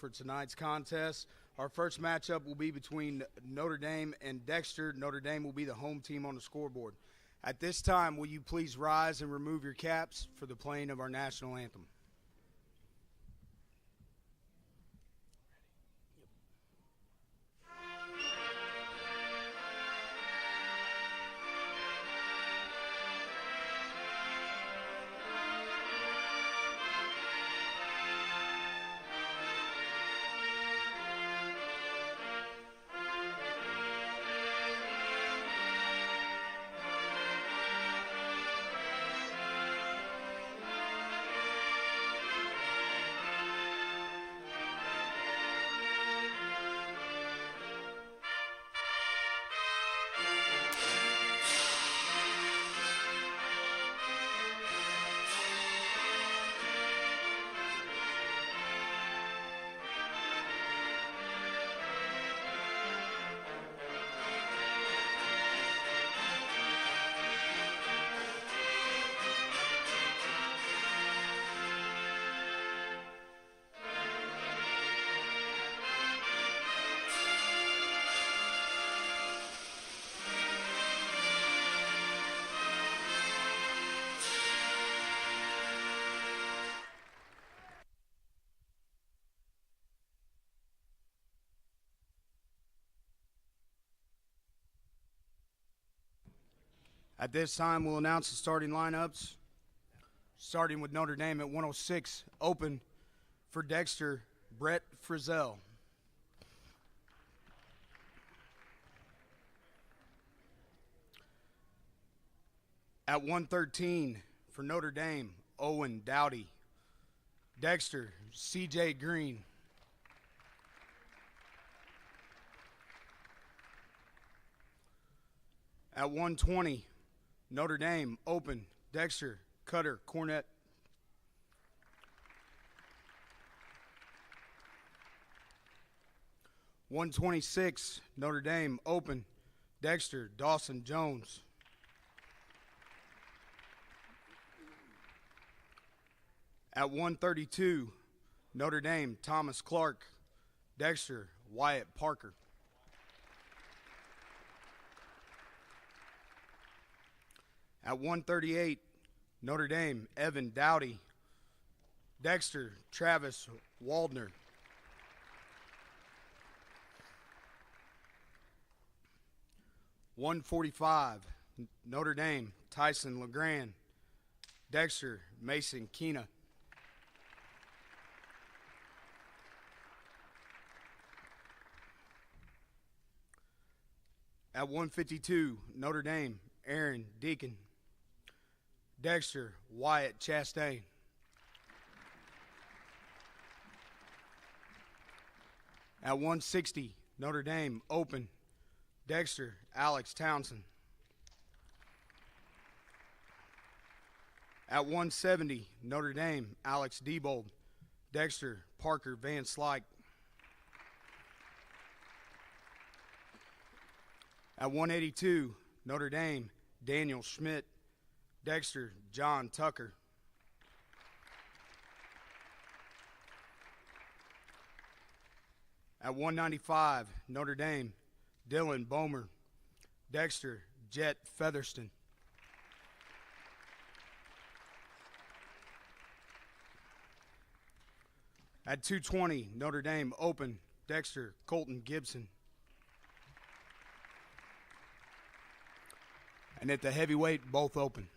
for tonight's contest. Our first matchup will be between Notre Dame and Dexter. Notre Dame will be the home team on the scoreboard. At this time, will you please rise and remove your caps for the playing of our national anthem? At this time, we'll announce the starting lineups. Starting with Notre Dame at 106, open for Dexter, Brett Frizzell. At 113 for Notre Dame, Owen Dowdy. Dexter, CJ Green. At 120, Notre Dame, open, Dexter, Cutter, Cornett. .126, Notre Dame, open, Dexter, Dawson Jones. At 132, Notre Dame, Thomas Clark, Dexter, Wyatt Parker. At 138, Notre Dame, Evan Dowdy. Dexter, Travis Waldner. .145, Notre Dame, Tyson LeGrand. Dexter, Mason Keena. At 152, Notre Dame, Aaron Deacon. Dexter, Wyatt Chastain. At 160, Notre Dame, open, Dexter, Alex Townsend. At 170, Notre Dame, Alex Diebold. Dexter, Parker Van Slyke. At 182, Notre Dame, Daniel Schmidt. Dexter, John Tucker. At 195, Notre Dame, Dylan Boehmer. Dexter, Jet Featherston. At 220, Notre Dame, open, Dexter, Colton Gibson. And at the heavyweight, both open.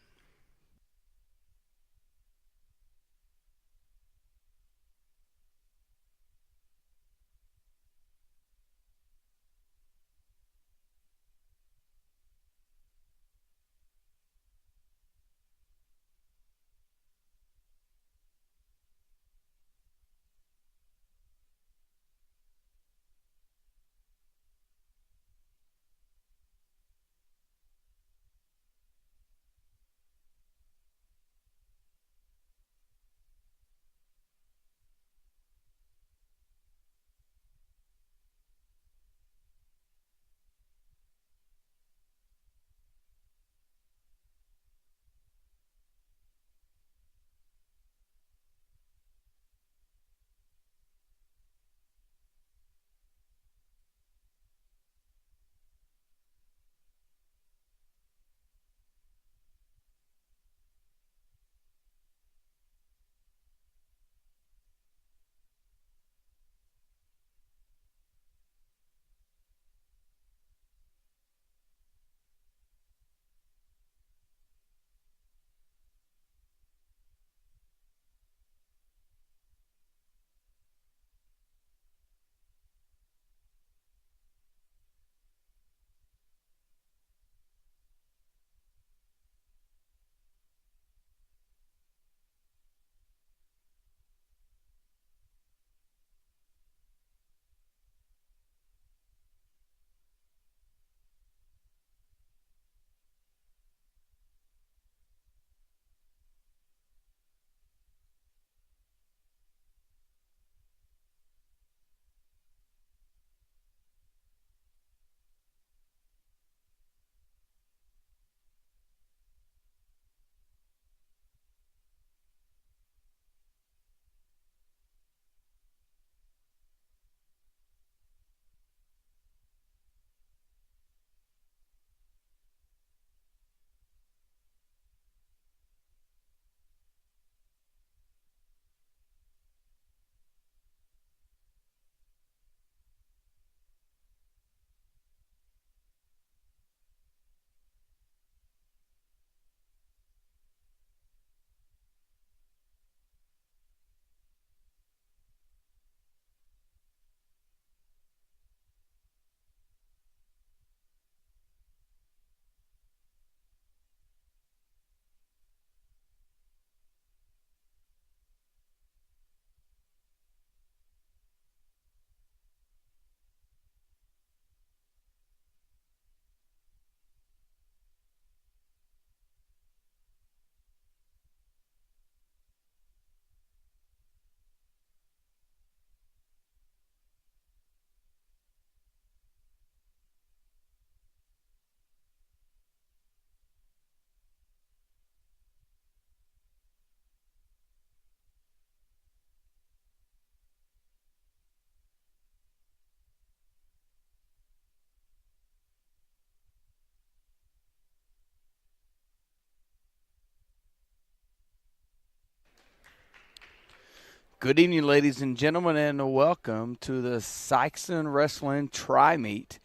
Good evening, ladies and gentlemen, and welcome to the Sikeston Wrestling Tri-Meet.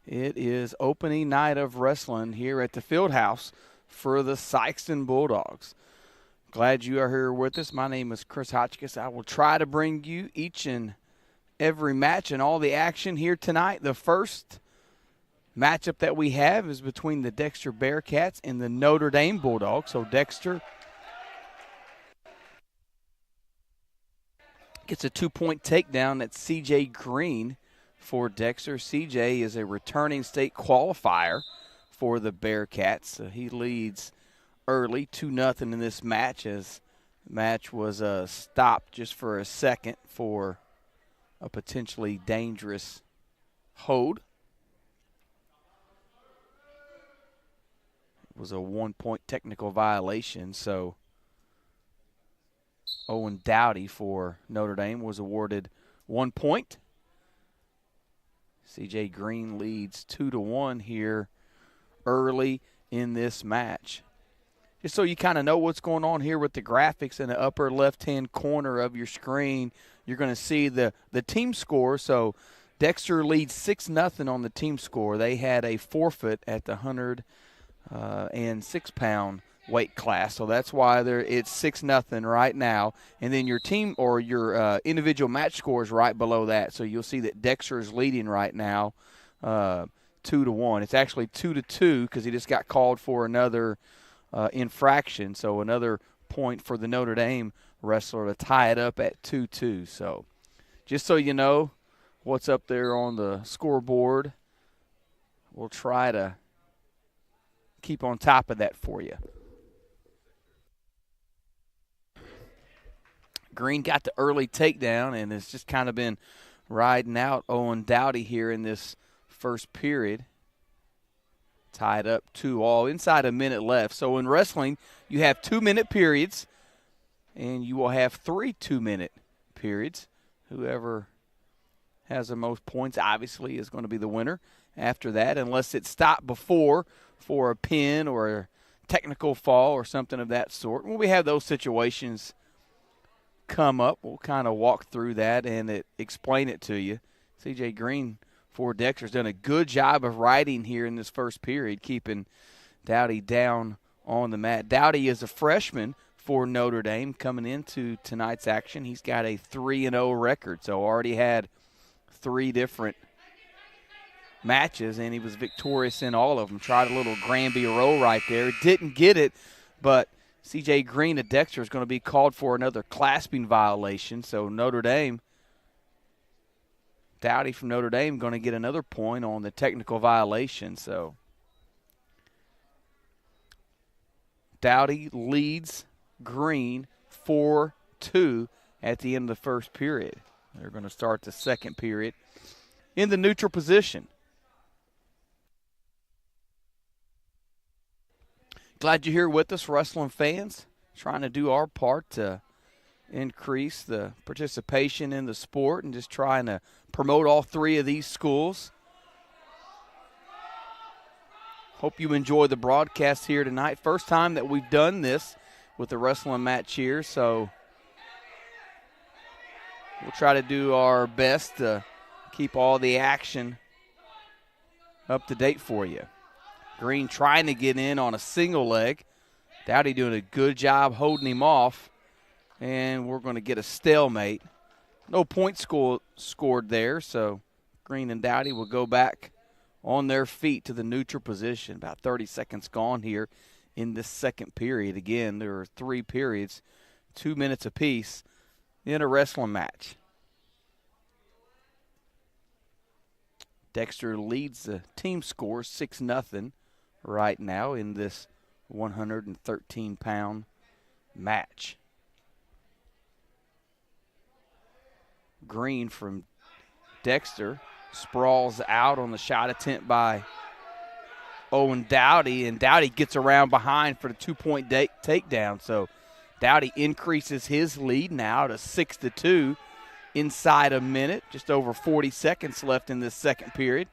It is opening night of wrestling here at the Fieldhouse for the Sikeston Bulldogs. Glad you are here with us. My name is Chris Hotchkiss. I will try to bring you each and every match and all the action here tonight. The first matchup that we have is between the Dexter Bearcats and the Notre Dame Bulldogs. So Dexter gets a 2-point takedown. That's C.J. Green for Dexter. C.J. is a returning state qualifier for the Bearcats. So he leads early 2-0 in this match, as the match was stopped just for a second for a potentially dangerous hold. It was a 1-point technical violation, so Owen Dowdy for Notre Dame was awarded 1 point. C.J. Green leads 2-1 here early in this match. Just so you kind of know what's going on here with the graphics, in the upper left-hand corner of your screen, you're going to see the team score. So Dexter leads 6-0 on the team score. They had a forfeit at the 106-pound weight class, so that's why it's 6-0 right now. And then your team or your individual match score is right below that. So you'll see that Dexter is leading right now, 2-1. It's actually 2-2 because he just got called for another infraction. So another point for the Notre Dame wrestler to tie it up at 2-2. So just so you know what's up there on the scoreboard, we'll try to keep on top of that for you. Green got the early takedown and has just kind of been riding out Owen Dowdy here in this first period. Tied up 2-2, inside a minute left. So in wrestling, you have 2-minute periods, and you will have 3 2-minute periods. Whoever has the most points, obviously, is going to be the winner after that, unless it's stopped before for a pin or a technical fall or something of that sort. When we have those situations come up, we'll kind of walk through that and explain it to you. C.J. Green for Dexter's done a good job of riding here in this first period, keeping Dowdy down on the mat. Dowdy is a freshman for Notre Dame coming into tonight's action. He's got a 3-0 record, so already had 3 different matches, and he was victorious in all of them. Tried a little Granby roll right there. Didn't get it, but C.J. Green at Dexter is going to be called for another clasping violation. So Notre Dame, Dowdy from Notre Dame, going to get another point on the technical violation. So Dowdy leads Green 4-2 at the end of the first period. They're going to start the second period in the neutral position. Glad you're here with us, wrestling fans. Trying to do our part to increase the participation in the sport and just trying to promote all 3 of these schools. Hope you enjoy the broadcast here tonight. First time that we've done this with the wrestling match here, so we'll try to do our best to keep all the action up to date for you. Green trying to get in on a single leg. Dowdy doing a good job holding him off. And we're going to get a stalemate. No points scored there, so Green and Dowdy will go back on their feet to the neutral position. About 30 seconds gone here in this second period. Again, there are 3 periods, 2 minutes apiece in a wrestling match. Dexter leads the team score 6-0 right now in this 113-pound match. Green from Dexter sprawls out on the shot attempt by Owen Dowdy, and Dowdy gets around behind for the 2-point takedown. So Dowdy increases his lead now to 6-2 inside a minute, just over 40 seconds left in this second period.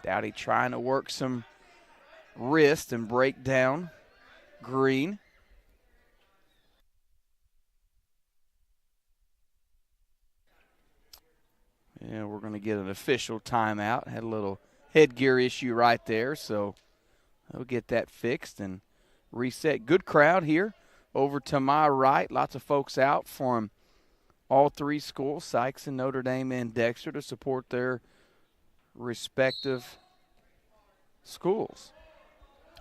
Dowdy trying to work some wrist and break down Green. Yeah, we're going to get an official timeout. Had a little headgear issue right there, so we'll get that fixed and reset. Good crowd here over to my right. Lots of folks out from all three schools, Sikeston, Notre Dame, and Dexter, to support their respective schools.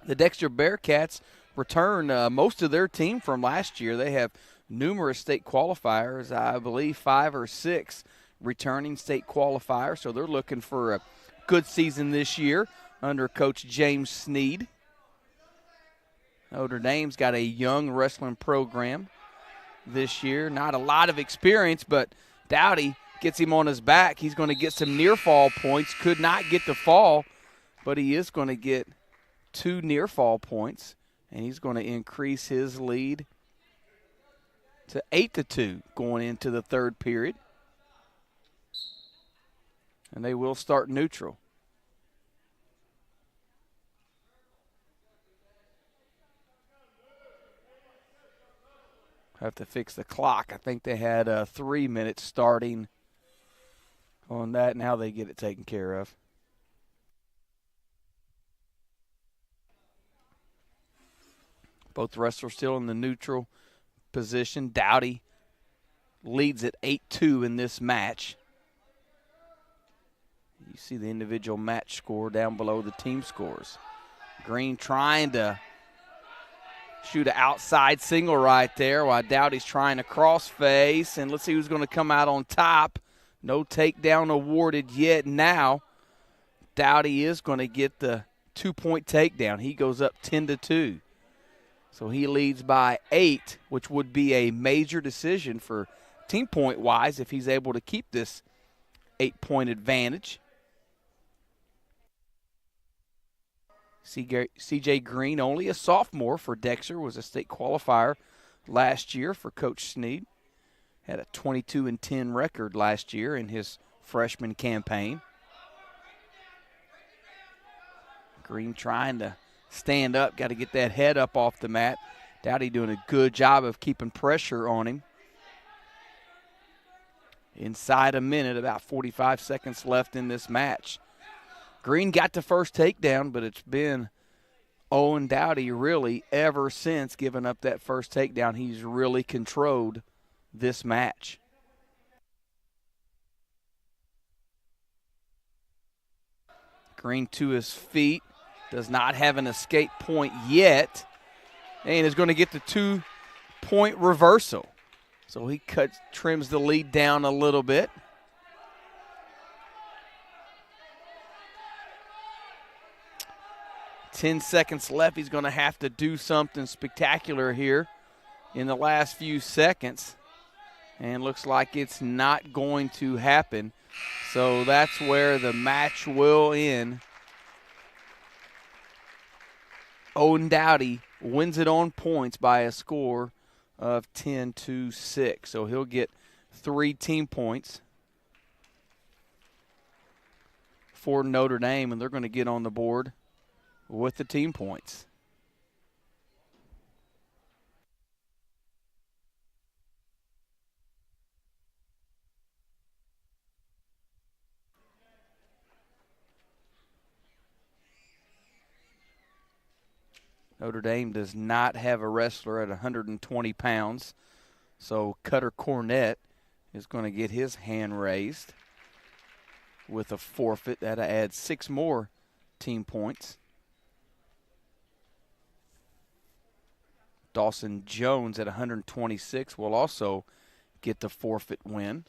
The Dexter Bearcats return most of their team from last year. They have numerous state qualifiers, I believe 5 or 6 returning state qualifiers, so they're looking for a good season this year under Coach James Sneed. Notre Dame's got a young wrestling program this year. Not a lot of experience, but Dowdy gets him on his back. He's going to get some near fall points. Could not get the fall, but he is going to get 2 near fall points, and he's going to increase his lead to 8-2 going into the third period. And they will start neutral. Have to fix the clock. I think they had 3 minutes starting on that. Now they get it taken care of. Both wrestlers still in the neutral position. Dowdy leads at 8-2 in this match. You see the individual match score down below the team scores. Green trying to shoot an outside single right there while Dowdy's trying to cross-face. And let's see who's going to come out on top. No takedown awarded yet. Now Dowdy is going to get the 2-point takedown. He goes up 10-2. So he leads by 8, which would be a major decision for team point-wise if he's able to keep this 8-point advantage. CJ Green, only a sophomore for Dexter, was a state qualifier last year for Coach Sneed. Had a 22-10 record last year in his freshman campaign. Green trying to stand up, got to get that head up off the mat. Dowdy doing a good job of keeping pressure on him. Inside a minute, about 45 seconds left in this match. Green got the first takedown, but it's been Owen Dowdy really ever since giving up that first takedown. He's really controlled this match. Green to his feet. Does not have an escape point yet. And is going to get the 2-point reversal. So he trims the lead down a little bit. Ten seconds left. He's going to have to do something spectacular here in the last few seconds. And looks like it's not going to happen. So that's where the match will end. Owen Dowdy wins it on points by a score of 10-6. So he'll get 3 team points for Notre Dame, and they're going to get on the board with the team points. Notre Dame does not have a wrestler at 120 pounds, so Cutter Cornett is going to get his hand raised with a forfeit. That'll add 6 more team points. Dawson Jones at 126 will also get the forfeit win.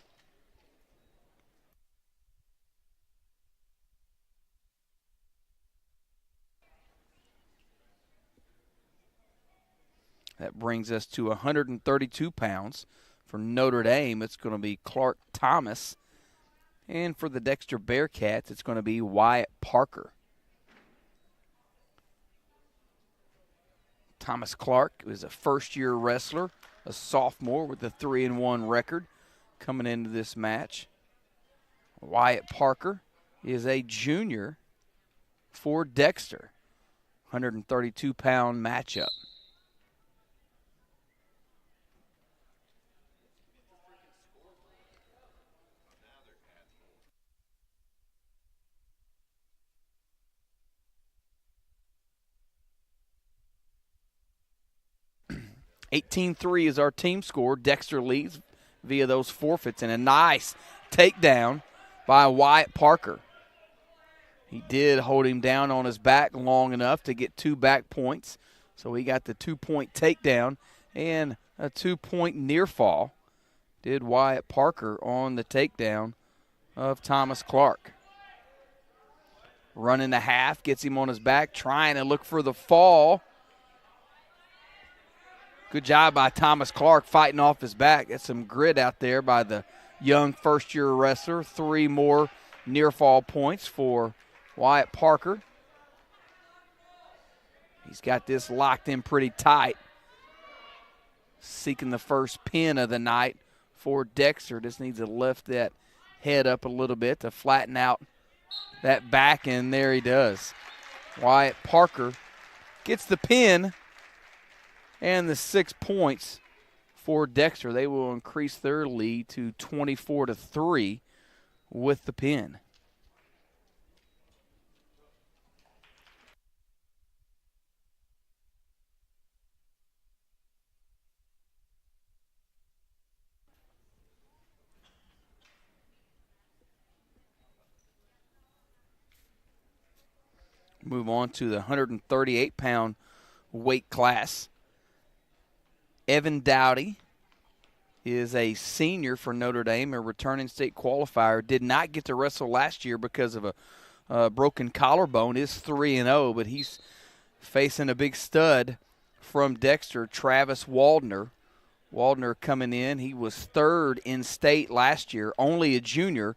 That brings us to 132 pounds. For Notre Dame, it's going to be Clark Thomas. And for the Dexter Bearcats, it's going to be Wyatt Parker. Thomas Clark is a first-year wrestler, a sophomore with a 3-1 record coming into this match. Wyatt Parker is a junior for Dexter. 132-pound matchup. 18-3 is our team score. Dexter leads via those forfeits, and a nice takedown by Wyatt Parker. He did hold him down on his back long enough to get 2 back points. So he got the 2-point takedown and a 2-point near fall. Did Wyatt Parker on the takedown of Thomas Clark. Running the half, gets him on his back, trying to look for the fall. Good job by Thomas Clark fighting off his back. That's some grit out there by the young first-year wrestler. 3 more near fall points for Wyatt Parker. He's got this locked in pretty tight. Seeking the first pin of the night for Dexter. Just needs to lift that head up a little bit to flatten out that back, and there he does. Wyatt Parker gets the pin and the 6 points for Dexter. They will increase their lead to 24-3 with the pin. Move on to the 138-pound weight class. Evan Dowdy is a senior for Notre Dame, a returning state qualifier. Did not get to wrestle last year because of a broken collarbone. Is 3-0, but he's facing a big stud from Dexter, Travis Waldner. Waldner coming in. He was 3rd in state last year, only a junior.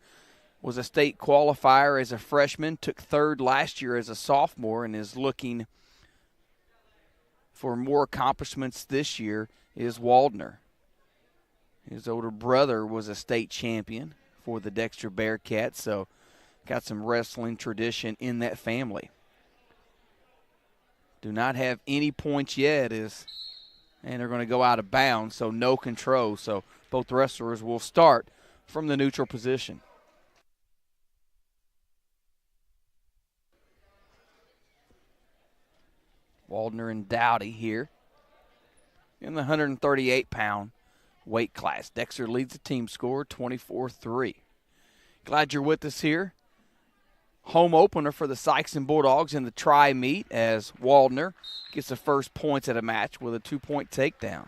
Was a state qualifier as a freshman, took 3rd last year as a sophomore, and is looking for more accomplishments this year is Waldner. His older brother was a state champion for the Dexter Bearcats, so got some wrestling tradition in that family. Do not have any points yet, and they're going to go out of bounds, so no control. So both wrestlers will start from the neutral position. Waldner and Dowdy here in the 138-pound weight class. Dexter leads the team score 24-3. Glad you're with us here. Home opener for the Sikeston Bulldogs in the tri-meet as Waldner gets the first points at a match with a 2-point takedown.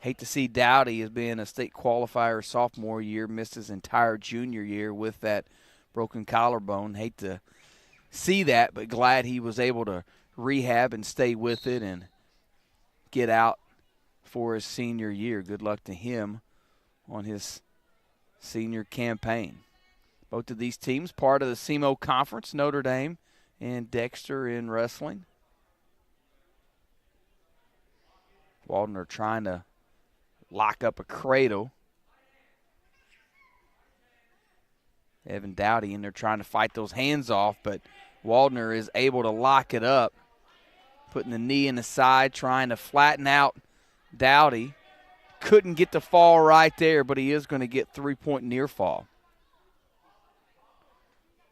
Hate to see Dowdy as being a state qualifier sophomore year, missed his entire junior year with that broken collarbone. Hate to see that, but glad he was able to rehab and stay with it and get out for his senior year. Good luck to him on his senior campaign. Both of these teams part of the SEMO Conference, Notre Dame and Dexter in wrestling. Waldner trying to lock up a cradle. Evan Dowdy in there trying to fight those hands off, but Waldner is able to lock it up, putting the knee in the side, trying to flatten out Dowdy. Couldn't get the fall right there, but he is going to get 3-point near fall.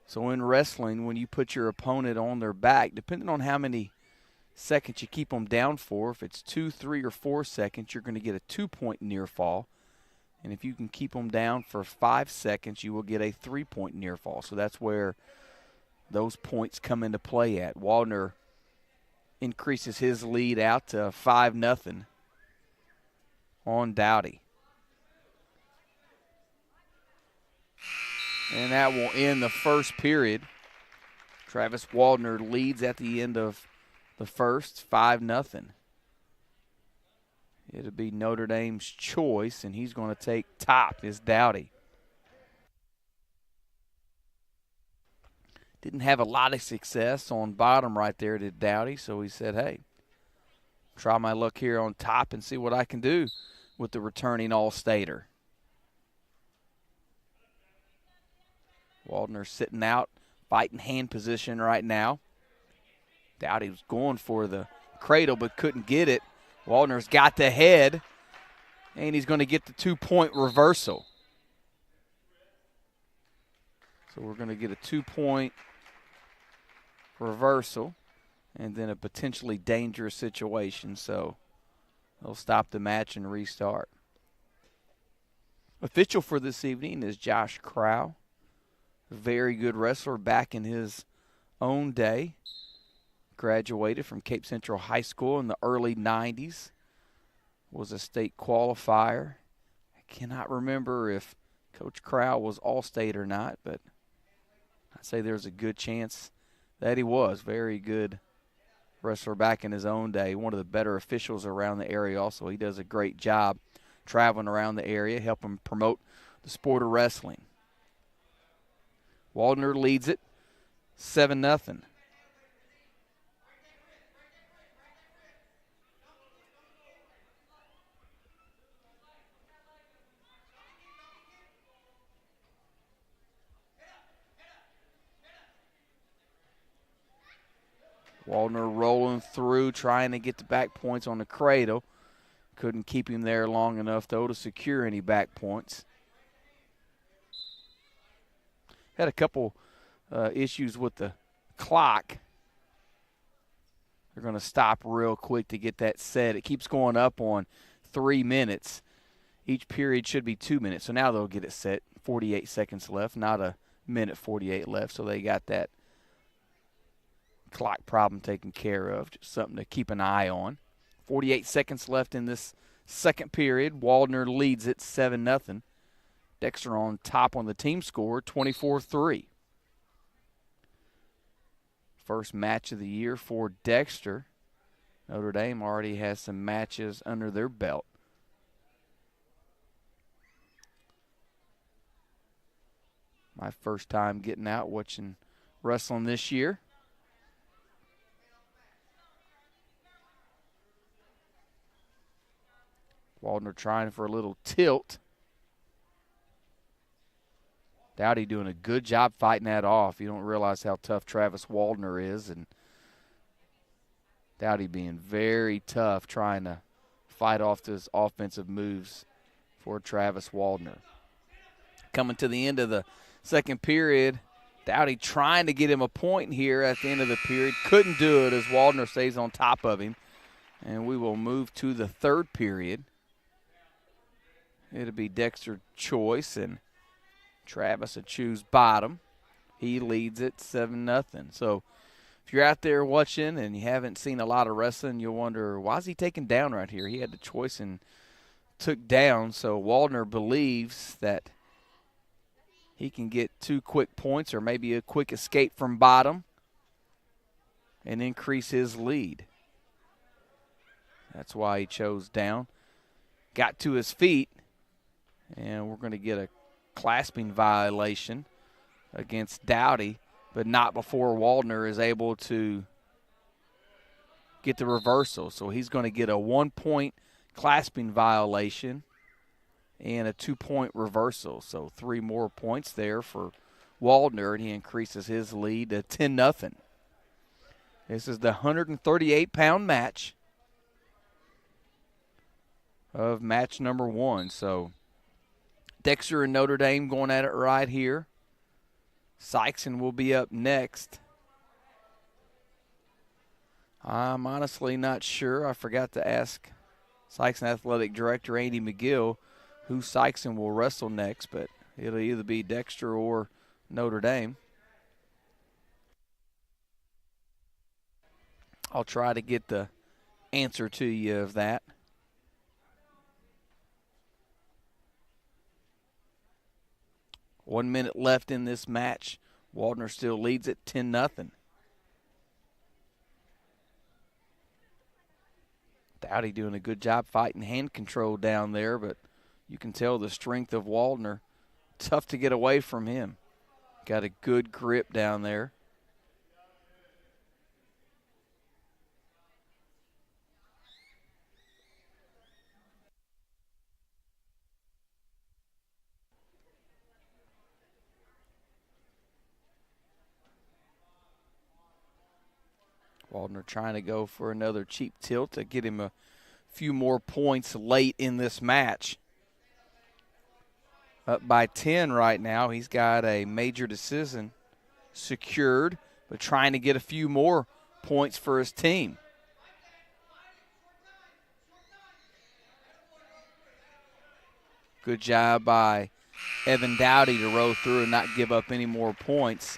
So in wrestling, when you put your opponent on their back, depending on how many seconds you keep them down for, if it's 2, 3, or 4 seconds, you're going to get a 2-point near fall. And if you can keep them down for 5 seconds, you will get a 3-point near fall. So that's where those points come into play at. Waldner increases his lead out to 5-0 on Dowdy. And that will end the first period. Travis Waldner leads at the end of the first, 5-0. It'll be Notre Dame's choice, and he's going to take top is Dowdy. Didn't have a lot of success on bottom right there, did Dowdy, so he said, hey, try my luck here on top and see what I can do with the returning All-Stater. Waldner sitting out, fighting hand position right now. Dowdy was going for the cradle but couldn't get it. Waldner's got the head, and he's going to get the 2-point reversal. So we're going to get a 2-point reversal, and then a potentially dangerous situation. So they'll stop the match and restart. Official for this evening is Josh Crow. Very good wrestler back in his own day. Graduated from Cape Central High School in the early 90s. Was a state qualifier. I cannot remember if Coach Crow was All-State or not, but I'd say there's a good chance that he was. Very good wrestler back in his own day. One of the better officials around the area also. He does a great job traveling around the area, helping promote the sport of wrestling. Waldner leads it 7-0. Waldner rolling through, trying to get the back points on the Cradle. Couldn't keep him there long enough, though, to secure any back points. Had a couple issues with the clock. They're going to stop real quick to get that set. It keeps going up on 3 minutes. Each period should be 2 minutes. So now they'll get it set. 48 seconds left, not a minute 48 left. So they got that clock problem taken care of. Just something to keep an eye on. 48 seconds left in this second period. Waldner leads it 7-0. Dexter on top on the team score, 24-3. First match of the year for Dexter. Notre Dame already has some matches under their belt. My first time getting out watching wrestling this year. Waldner trying for a little tilt. Dowdy doing a good job fighting that off. You don't realize how tough Travis Waldner is. And Dowdy being very tough trying to fight off those offensive moves for Travis Waldner. Coming to the end of the second period, Dowdy trying to get him a point here at the end of the period. Couldn't do it as Waldner stays on top of him. And we will move to the third period. It'll be Dexter's choice, and Travis will choose bottom. He leads it 7-0. So if you're out there watching and you haven't seen a lot of wrestling, you'll wonder, why is he taking down right here? He had the choice and took down. So Waldner believes that he can get 2 quick points or maybe a quick escape from bottom and increase his lead. That's why he chose down. Got to his feet, and we're going to get a clasping violation against Dowdy, but not before Waldner is able to get the reversal. So he's going to get a 1-point clasping violation and a 2-point reversal. So 3 more points there for Waldner, and he increases his lead to 10-0. This is the 138-pound match of match number 1. So Dexter and Notre Dame going at it right here. Sikeston will be up next. I'm honestly not sure. I forgot to ask Sikeston Athletic Director Andy McGill who Sikeston will wrestle next, but it'll either be Dexter or Notre Dame. I'll try to get the answer to you of that. One minute left in this match. Waldner still leads it 10-0. Dowdy doing a good job fighting hand control down there, but you can tell the strength of Waldner. Tough to get away from him. Got a good grip down there. Waldner trying to go for another cheap tilt to get him a few more points late in this match. Up by 10 right now. He's got a major decision secured, but trying to get a few more points for his team. Good job by Evan Dowdy to row through and not give up any more points.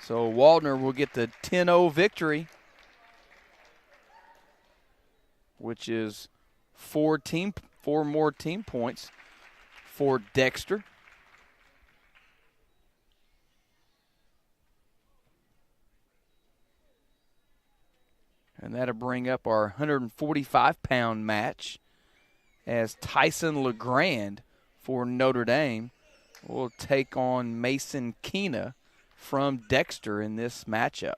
So Waldner will get the 10-0 victory, which is four more team points for Dexter. And that'll bring up our 145-pound match as Tyson LeGrand for Notre Dame will take on Mason Keena from Dexter in this matchup.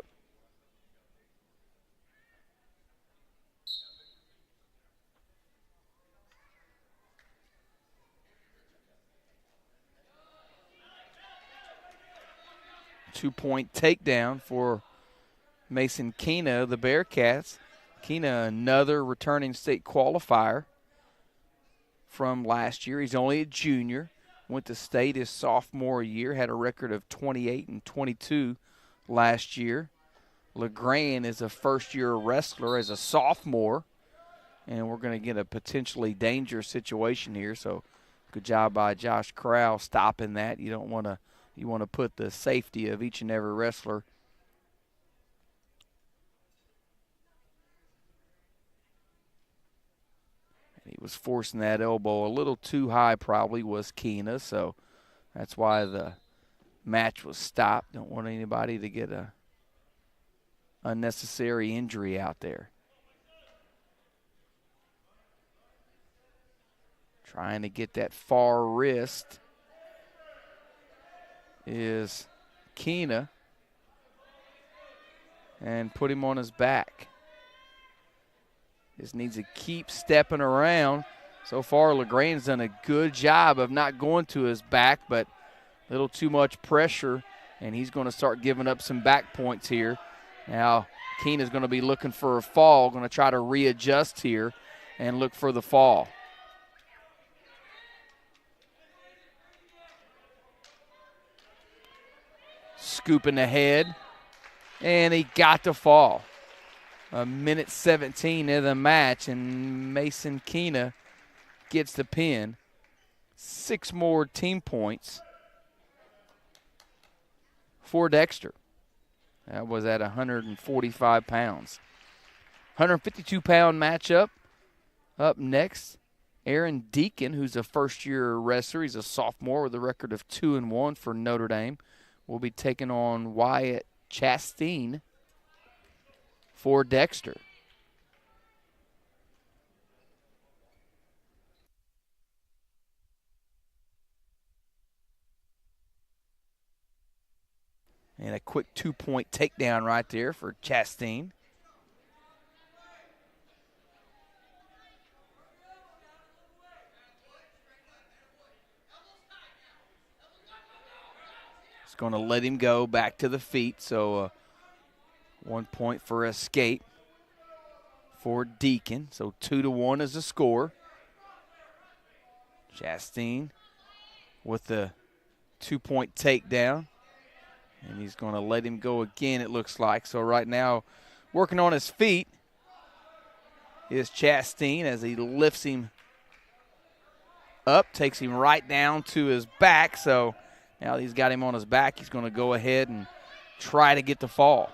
Two-point takedown for Mason Keena, the Bearcats. Keena, another returning state qualifier from last year. He's only a junior. Went to state his sophomore year. Had a record of 28-22 last year. LeGrand is a first-year wrestler as a sophomore. And we're going to get a potentially dangerous situation here. So good job by Josh Corral stopping that. You want to put the safety of each and every wrestler He was forcing that elbow a little too high, probably, was Keena, so that's why the match was stopped. Don't want anybody to get a unnecessary injury out there. Trying to get that far wrist is Keena and put him on his back. Just needs to keep stepping around. So far, LeGrand's done a good job of not going to his back, but a little too much pressure, and he's going to start giving up some back points here. Now, Keena's going to be looking for a fall, going to try to readjust here and look for the fall. Scooping ahead, and he got the fall. A minute 17 of the match, and Mason Keena gets the pin. 6 more team points for Dexter. That was at 145 pounds. 152-pound matchup. Up next, Aaron Deacon, who's a first-year wrestler. He's a sophomore with a record of 2-1 for Notre Dame. Will be taking on Wyatt Chastain for Dexter. And a quick 2-point takedown right there for Chastain. It's going to let him go back to the feet, so 1 point for escape for Deacon. So 2-1 is the score. Chastain with the 2-point takedown. And he's going to let him go again, it looks like. So right now, working on his feet is Chastain as he lifts him up, takes him right down to his back. So now he's got him on his back. He's going to go ahead and try to get the fall.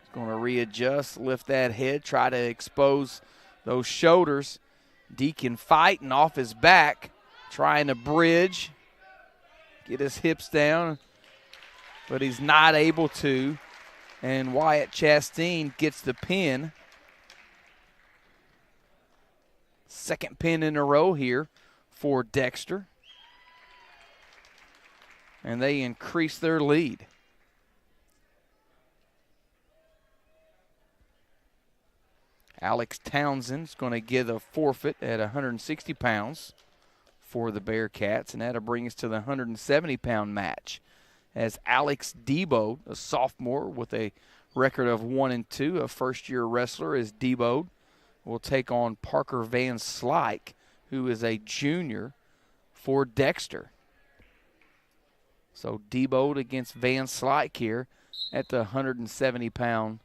He's going to readjust, lift that head, try to expose those shoulders. Deacon fighting off his back, trying to bridge, get his hips down, but he's not able to. And Wyatt Chastain gets the pin. Second pin in a row here for Dexter. And they increase their lead. Alex Townsend's going to get a forfeit at 160 pounds for the Bearcats, and that'll bring us to the 170-pound match as Alex Debo, a sophomore with a record of 1-2, a first-year wrestler, is Debo, will take on Parker Van Slyke, who is a junior for Dexter. So Deboed against Van Slyke here at the 170-pound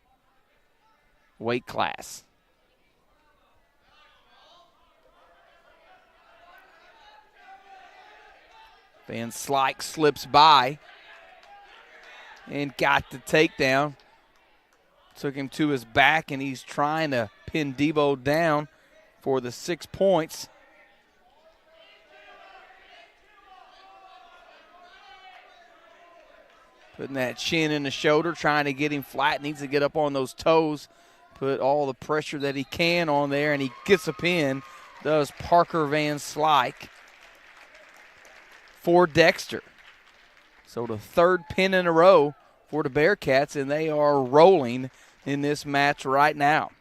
weight class. Van Slyke slips by and got the takedown. Took him to his back, and he's trying to pin Deboed down for the 6 points. Putting that chin in the shoulder, trying to get him flat. Needs to get up on those toes. Put all the pressure that he can on there, and he gets a pin. Does Parker Van Slyke for Dexter. So the third pin in a row for the Bearcats, and they are rolling in this match right now.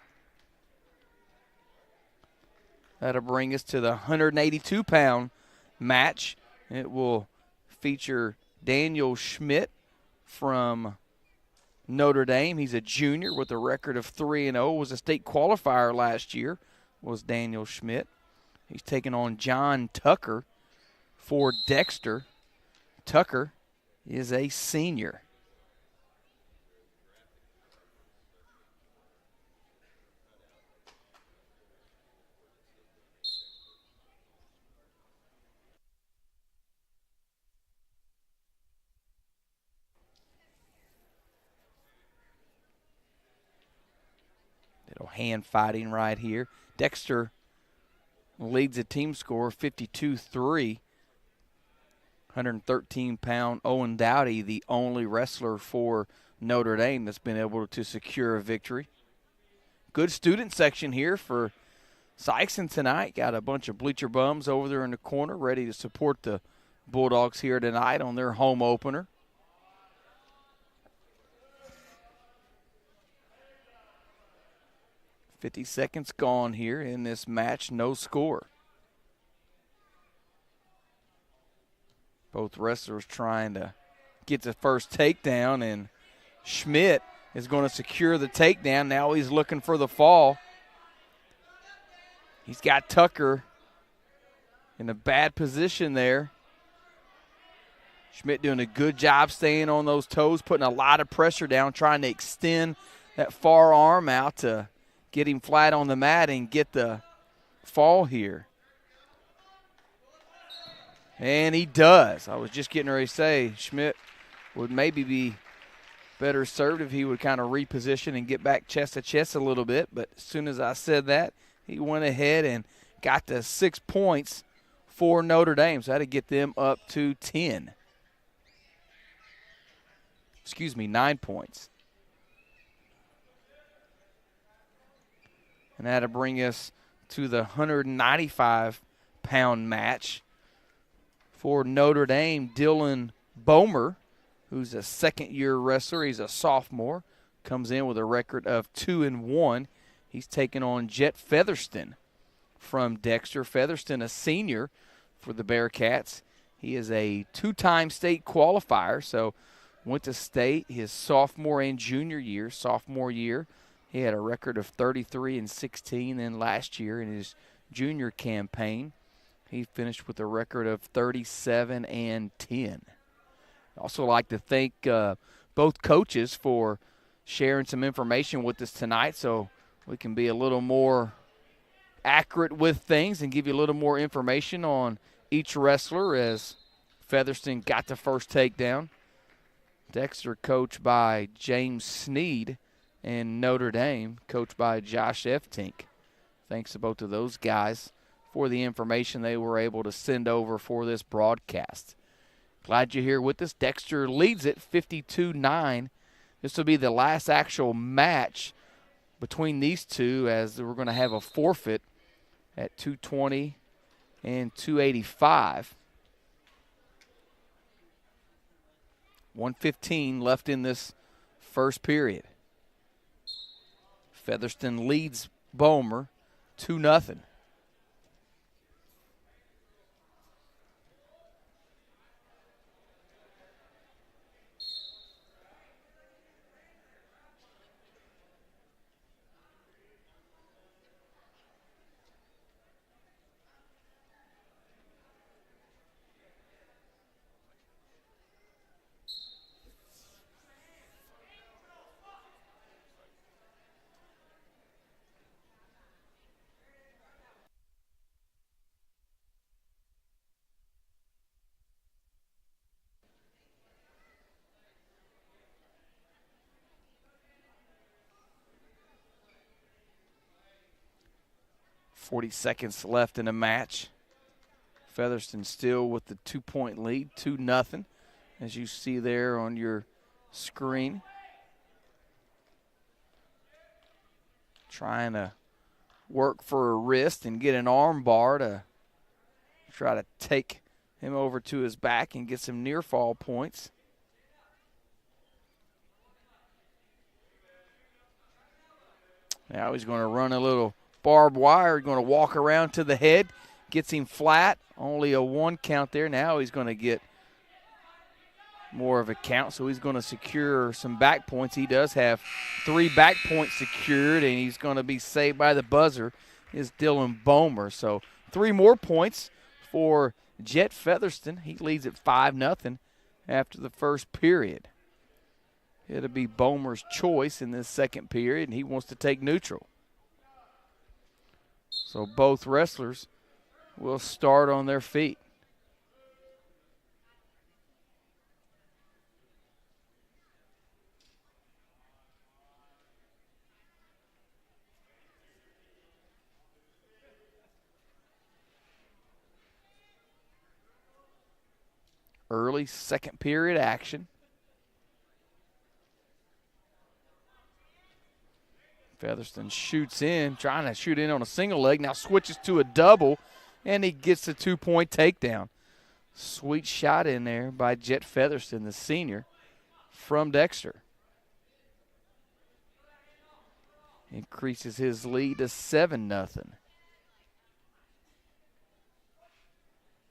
That'll bring us to the 182-pound match. It will feature Daniel Schmidt from Notre Dame. He's a junior with a record of 3-0. Was a state qualifier last year, was Daniel Schmidt. He's taking on John Tucker for Dexter. Tucker is a senior. Little hand fighting right here. Dexter leads the team score 52-3. 113-pound Owen Dowdy, the only wrestler for Notre Dame that's been able to secure a victory. Good student section here for Sikeston tonight. Got a bunch of bleacher bums over there in the corner ready to support the Bulldogs here tonight on their home opener. .50 seconds gone here in this match. No score. Both wrestlers trying to get the first takedown, and Schmidt is going to secure the takedown. Now he's looking for the fall. He's got Tucker in a bad position there. Schmidt doing a good job staying on those toes, putting a lot of pressure down, trying to extend that far arm out to get him flat on the mat and get the fall here. And he does. I was just getting ready to say Schmidt would maybe be better served if he would kind of reposition and get back chest to chest a little bit. But as soon as I said that, he went ahead and got the 6 points for Notre Dame. So that'd get them up to 10. 9 points. And that'll bring us to the 195-pound match. For Notre Dame, Dylan Boehmer, who's a second-year wrestler. He's a sophomore. Comes in with a record of 2-1. He's taking on Jet Featherston from Dexter. Featherston, a senior for the Bearcats. He is a two-time state qualifier, so went to state his sophomore and junior year. Sophomore year, he had a record of 33-16. Then last year in his junior campaign, he finished with a record of 37-10. Also like to thank both coaches for sharing some information with us tonight so we can be a little more accurate with things and give you a little more information on each wrestler as Featherston got the first takedown. Dexter coached by James Sneed and Notre Dame coached by Josh F. Tink. Thanks to both of those guys for the information they were able to send over for this broadcast. Glad you're here with us. Dexter leads it 52-9. This will be the last actual match between these two as we're going to have a forfeit at 220 and 285. 1:15 left in this first period. Featherston leads Boehmer 2-0. 40 seconds left in the match. Featherston still with the 2-point lead, 2-0, as you see there on your screen. Trying to work for a wrist and get an arm bar to try to take him over to his back and get some near fall points. Now he's going to run a little barbed wire, going to walk around to the head, gets him flat, only a 1 count there. Now he's going to get more of a count, so he's going to secure some back points. He does have 3 back points secured, and he's going to be saved by the buzzer, is Dylan Boehmer. So 3 more points for Jet Featherston. He leads at 5-0 after the first period. It'll be Boehmer's choice in this second period, and he wants to take neutral. So both wrestlers will start on their feet. Early second period action. Featherston shoots in, trying to shoot in on a single leg. Now switches to a double, and he gets the 2-point takedown. Sweet shot in there by Jet Featherston, the senior from Dexter. Increases his lead to 7-0.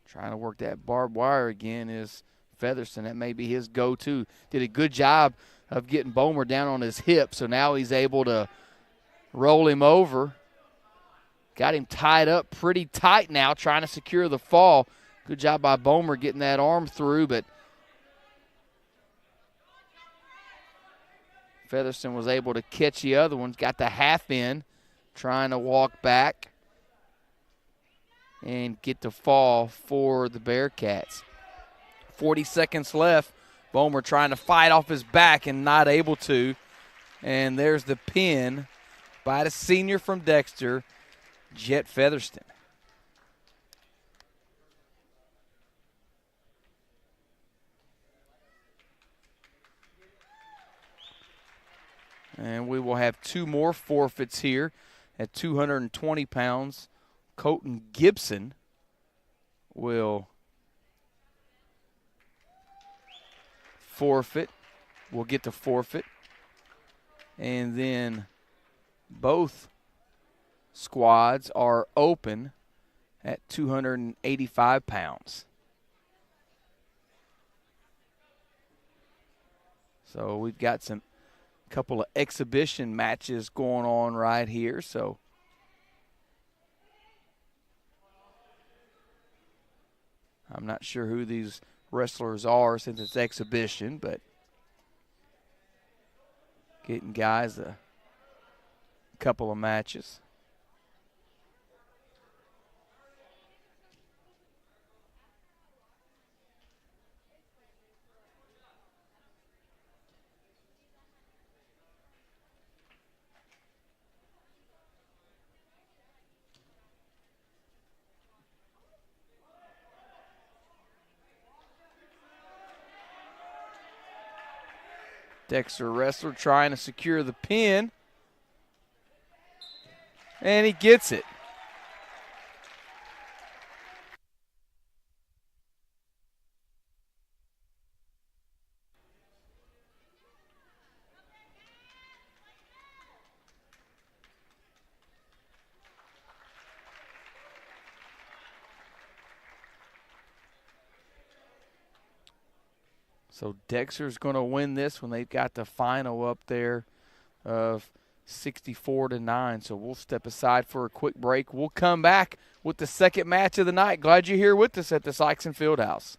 Trying to work that barbed wire again is Featherston. That may be his go-to. Did a good job of getting Boehmer down on his hip, so now he's able to roll him over. Got him tied up pretty tight now, trying to secure the fall. Good job by Boehmer getting that arm through, but Featherston was able to catch the other one. Got the half in, trying to walk back and get the fall for the Bearcats. 40 seconds left. Boehmer trying to fight off his back and not able to. And there's the pin by the senior from Dexter, Jet Featherston. And we will have 2 more forfeits here at 220 pounds. Colton Gibson will forfeit. Will get the forfeit. And then both squads are open at 285 pounds. So we've got some couple of exhibition matches going on right here. So I'm not sure who these wrestlers are since it's exhibition, but getting guys a couple of matches. Dexter wrestler trying to secure the pin. And he gets it. So Dexter's going to win this when they've got the final up there of 64-9. So we'll step aside for a quick break. We'll come back with the second match of the night. Glad you're here with us at the Sikeston Fieldhouse.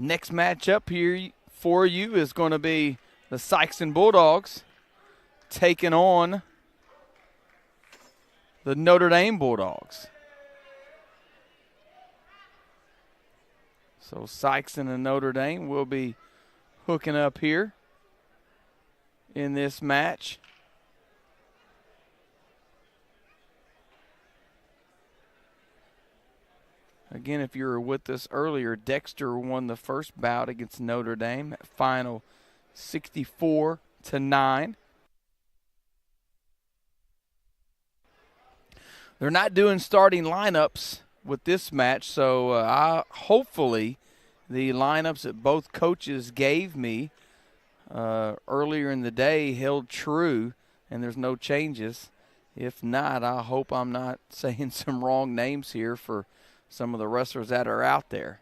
Next matchup here for you is going to be the Sikeston Bulldogs taking on the Notre Dame Bulldogs. So Sikeston and Notre Dame will be hooking up here in this match. Again, if you were with us earlier, Dexter won the first bout against Notre Dame at final 64-9. They're not doing starting lineups with this match, so hopefully the lineups that both coaches gave me earlier in the day held true and there's no changes. If not, I hope I'm not saying some wrong names here for some of the wrestlers that are out there.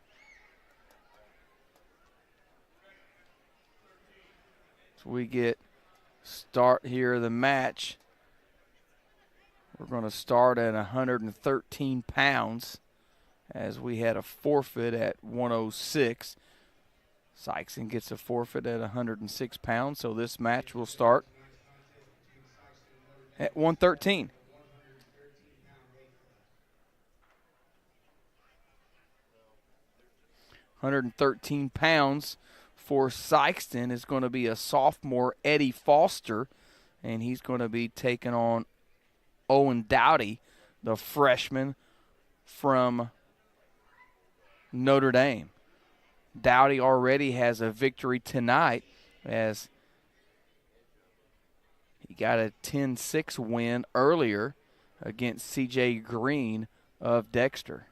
So we get start here of the match. We're going to start at 113 pounds as we had a forfeit at 106. Saxon gets a forfeit at 106 pounds, so this match will start at 113. £113 for Sikeston is going to be a sophomore, Eddie Foster, and he's going to be taking on Owen Dowdy, the freshman from Notre Dame. Dowdy already has a victory tonight as he got a 10-6 win earlier against C.J. Green of Dexter.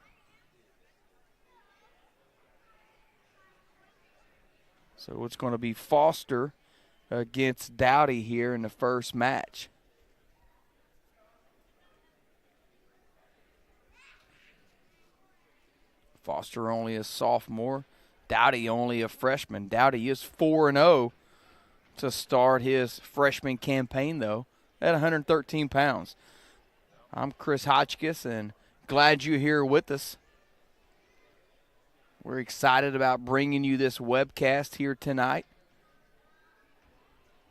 So it's going to be Foster against Dowdy here in the first match. Foster only a sophomore. Dowdy only a freshman. Dowdy is 4-0 to start his freshman campaign, though, at 113 pounds. I'm Chris Hotchkiss, and glad you're here with us. We're excited about bringing you this webcast here tonight.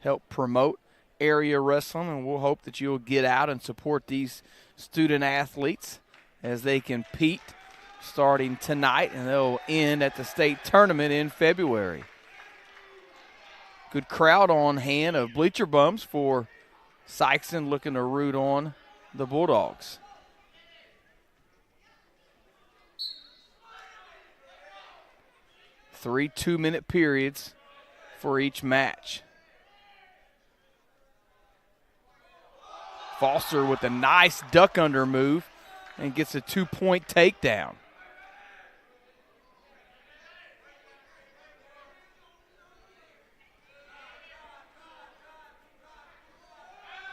Help promote area wrestling, and we'll hope that you'll get out and support these student athletes as they compete starting tonight, and they'll end at the state tournament in February. Good crowd on hand of bleacher bums for Sikeston looking to root on the Bulldogs. Three 2-minute periods for each match. Foster with a nice duck under move and gets a 2-point takedown.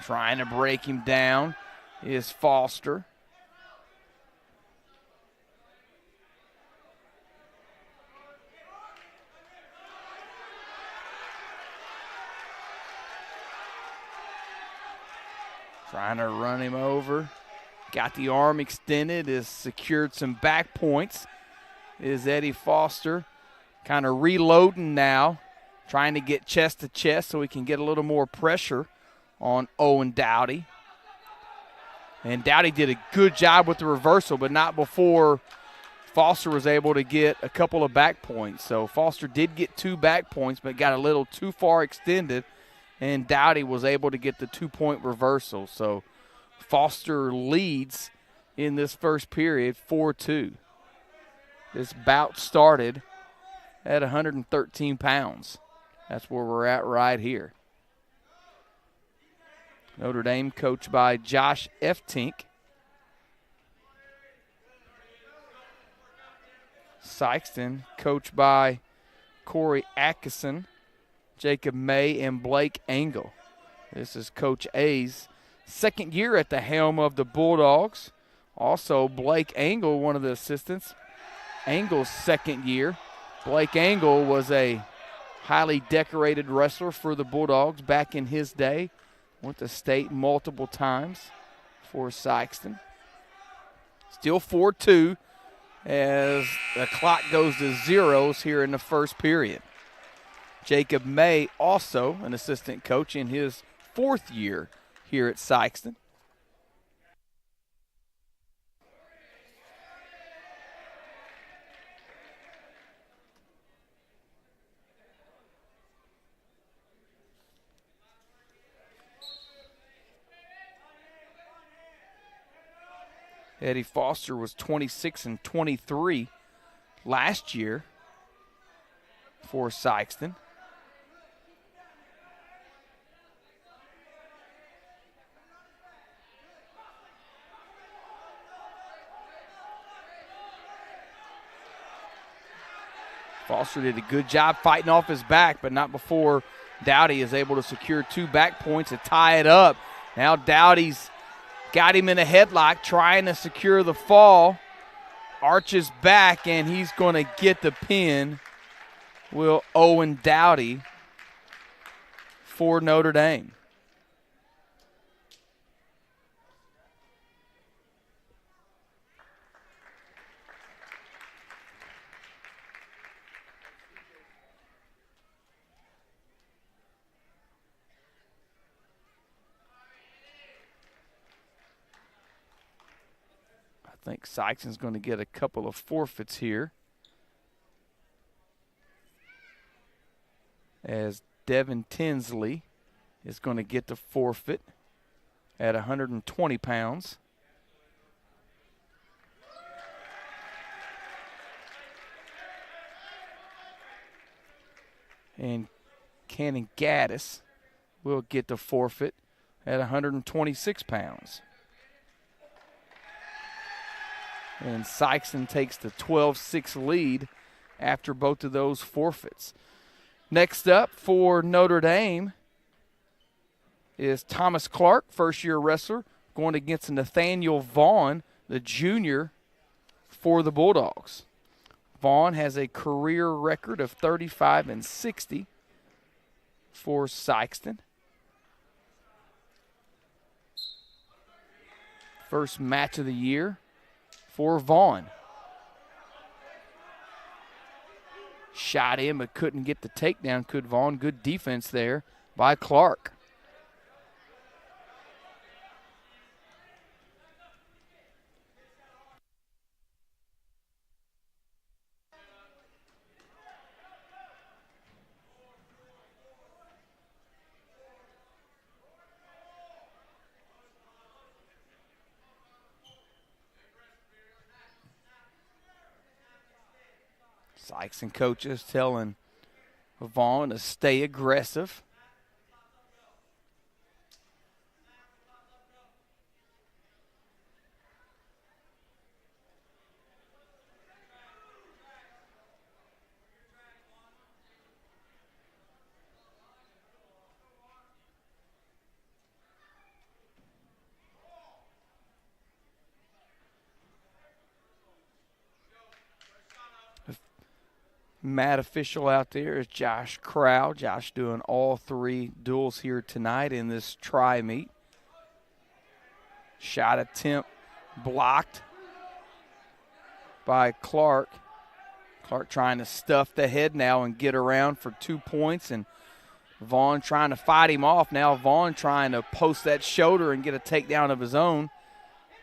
Trying to break him down is Foster. Trying to run him over. Got the arm extended, has secured some back points. Is Eddie Foster kind of reloading now, trying to get chest to chest so he can get a little more pressure on Owen Dowdy. And Dowdy did a good job with the reversal, but not before Foster was able to get a couple of back points. So Foster did get 2 back points, but got a little too far extended, and Dowdy was able to get the 2-point reversal. So Foster leads in this first period 4-2. This bout started at 113 pounds. That's where we're at right here. Notre Dame coached by Josh F. Tink. Sikeston coached by Corey Atkinson, Jacob May, and Blake Engel. This is Coach A's second year at the helm of the Bulldogs. Also, Blake Engel, one of the assistants. Engel's second year. Blake Engel was a highly decorated wrestler for the Bulldogs back in his day. Went to state multiple times for Sikeston. Still 4-2 as the clock goes to zeros here in the first period. Jacob May, also an assistant coach in his 4th year here at Sikeston. Eddie Foster was 26-23 last year for Sikeston. Foster did a good job fighting off his back, but not before Dowdy is able to secure 2 back points to tie it up. Now Dowdy's got him in a headlock, trying to secure the fall. Arches back, and he's going to get the pin. Will Owen Dowdy for Notre Dame. I think Sykeston's going to get a couple of forfeits here, as Devin Tinsley is going to get the forfeit at 120 pounds. And Cannon Gaddis will get the forfeit at 126 pounds. And Sikeston takes the 12-6 lead after both of those forfeits. Next up for Notre Dame is Thomas Clark, first-year wrestler, going against Nathaniel Vaughn, the junior for the Bulldogs. Vaughn has a career record of 35-60 for Sikeston. First match of the year for Vaughn. Shot in but couldn't get the takedown, could Vaughn. Good defense there by Clark. Sykes and coaches telling Vaughn to stay aggressive. Mat official out there is Josh Crow. Josh doing all 3 duels here tonight in this tri-meet. Shot attempt blocked by Clark. Clark trying to stuff the head now and get around for 2 points, and Vaughn trying to fight him off. Now Vaughn trying to post that shoulder and get a takedown of his own.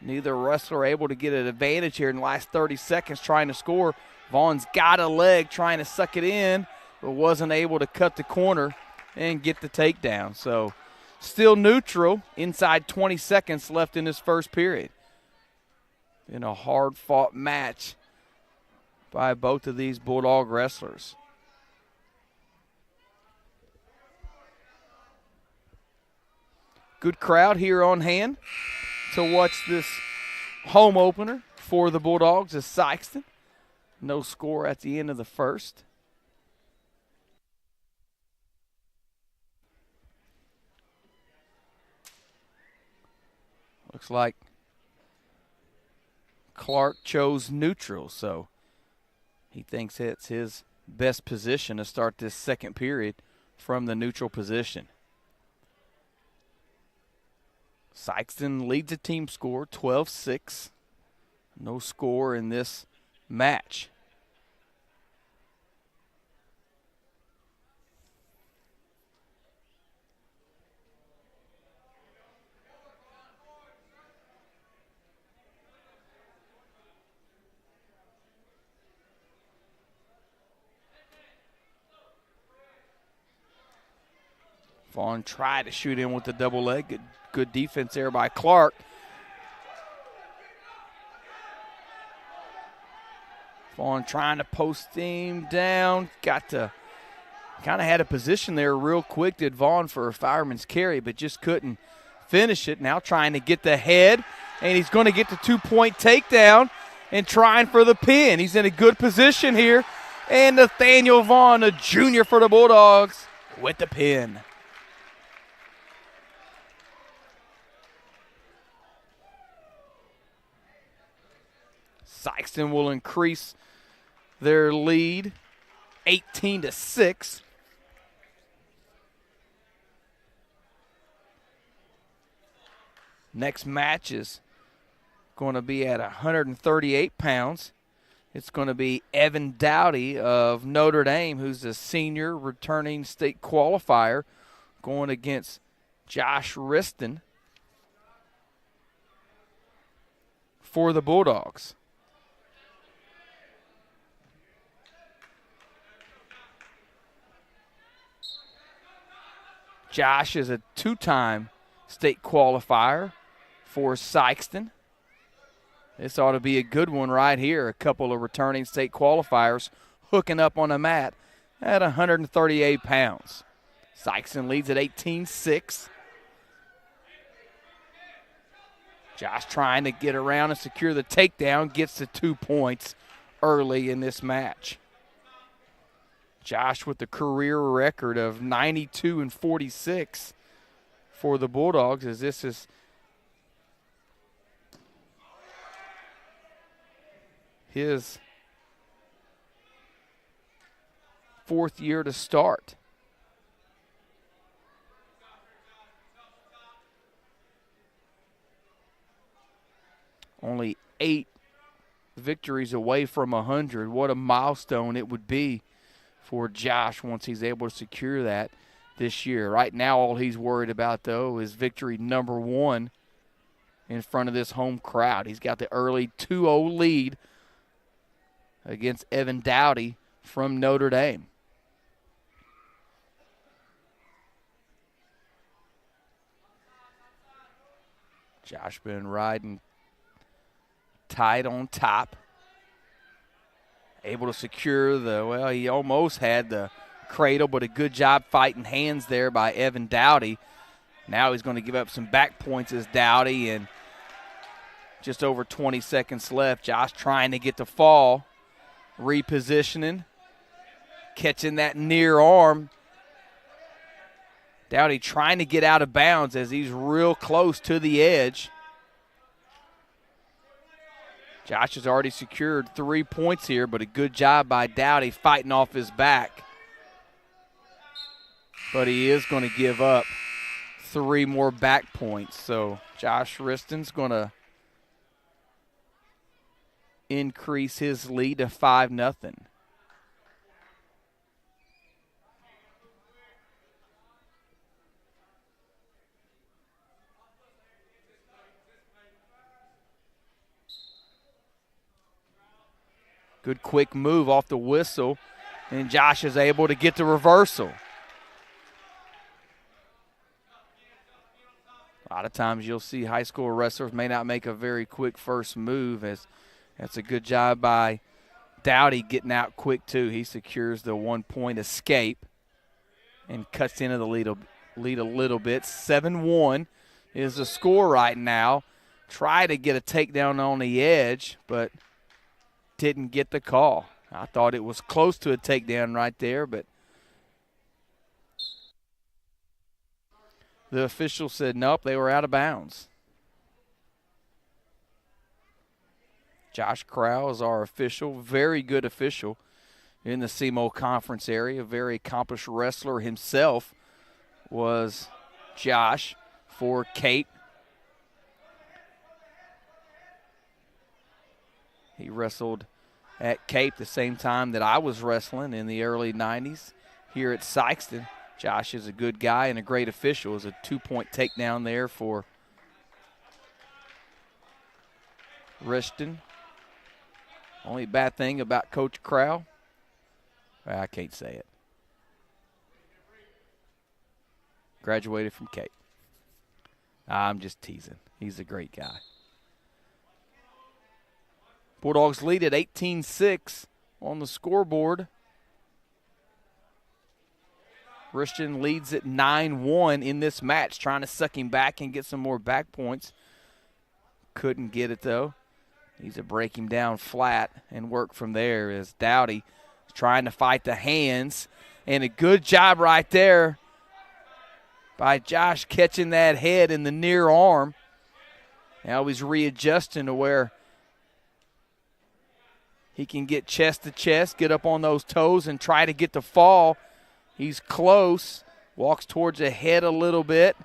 Neither wrestler able to get an advantage here in the last 30 seconds trying to score. Vaughn's got a leg trying to suck it in, but wasn't able to cut the corner and get the takedown. So still neutral, inside 20 seconds left in this first period. In a hard-fought match by both of these Bulldog wrestlers. Good crowd here on hand to watch this home opener for the Bulldogs as Sikeston. No score at the end of the first. Looks like Clark chose neutral, so he thinks it's his best position to start this second period from the neutral position. Sikeston leads the team score 12-6. No score in this match. Vaughn tried to shoot in with the double leg. Good defense there by Clark. Vaughn trying to post him down. Got to kind of had a position there real quick, did Vaughn, for a fireman's carry, but just couldn't finish it. Now trying to get the head, and he's going to get the 2-point takedown and trying for the pin. He's in a good position here. And Nathaniel Vaughn, a junior for the Bulldogs, with the pin. Sikeston will increase their lead 18-6. Next match is going to be at 138 pounds. It's going to be Evan Dowdy of Notre Dame, who's a senior returning state qualifier, going against Josh Reston for the Bulldogs. Josh is a two-time state qualifier for Sikeston. This ought to be a good one right here. A couple of returning state qualifiers hooking up on a mat at 138 pounds. Sikeston leads at 18-6. Josh trying to get around and secure the takedown, gets the 2 points early in this match. Josh with the career record of 92-46 for the Bulldogs, as this is his fourth year to start. Only 8 victories away from 100. What a milestone it would be for Josh once he's able to secure that this year. Right now, all he's worried about, though, is victory number 1 in front of this home crowd. He's got the early 2-0 lead against Evan Dowdy from Notre Dame. Josh been riding tight on top. Able to secure he almost had the cradle, but a good job fighting hands there by Evan Dowdy. Now he's going to give up some back points as Dowdy, and just over 20 seconds left. Josh trying to get the fall, repositioning, catching that near arm. Dowdy trying to get out of bounds as he's real close to the edge. Josh has already secured 3 points here, but a good job by Dowdy fighting off his back. But he is going to give up 3 more back points. So Josh Reston's going to increase his lead to 5-0. Good quick move off the whistle, and Josh is able to get the reversal. A lot of times you'll see high school wrestlers may not make a very quick first move, as that's a good job by Dowdy getting out quick too. He secures the 1-point escape and cuts into the lead a little bit. 7-1 is the score right now. Try to get a takedown on the edge, but didn't get the call. I thought it was close to a takedown right there, but the official said nope, they were out of bounds. Josh Crow is our official, very good official in the SEMO conference area, very accomplished wrestler himself was Josh for Kate. He wrestled at Cape the same time that I was wrestling in the early 90s here at Sikeston. Josh is a good guy and a great official. It was a 2-point takedown there for Reston. Only bad thing about Coach Crow, I can't say it. Graduated from Cape. I'm just teasing. He's a great guy. Bulldogs lead at 18-6 on the scoreboard. Reston leads at 9-1 in this match, trying to suck him back and get some more back points. Couldn't get it, though. Needs to break him down flat and work from there as Dowdy is trying to fight the hands. And a good job right there by Josh catching that head in the near arm. Now he's readjusting to where he can get chest to chest, get up on those toes and try to get the fall. He's close, walks towards the head a little bit.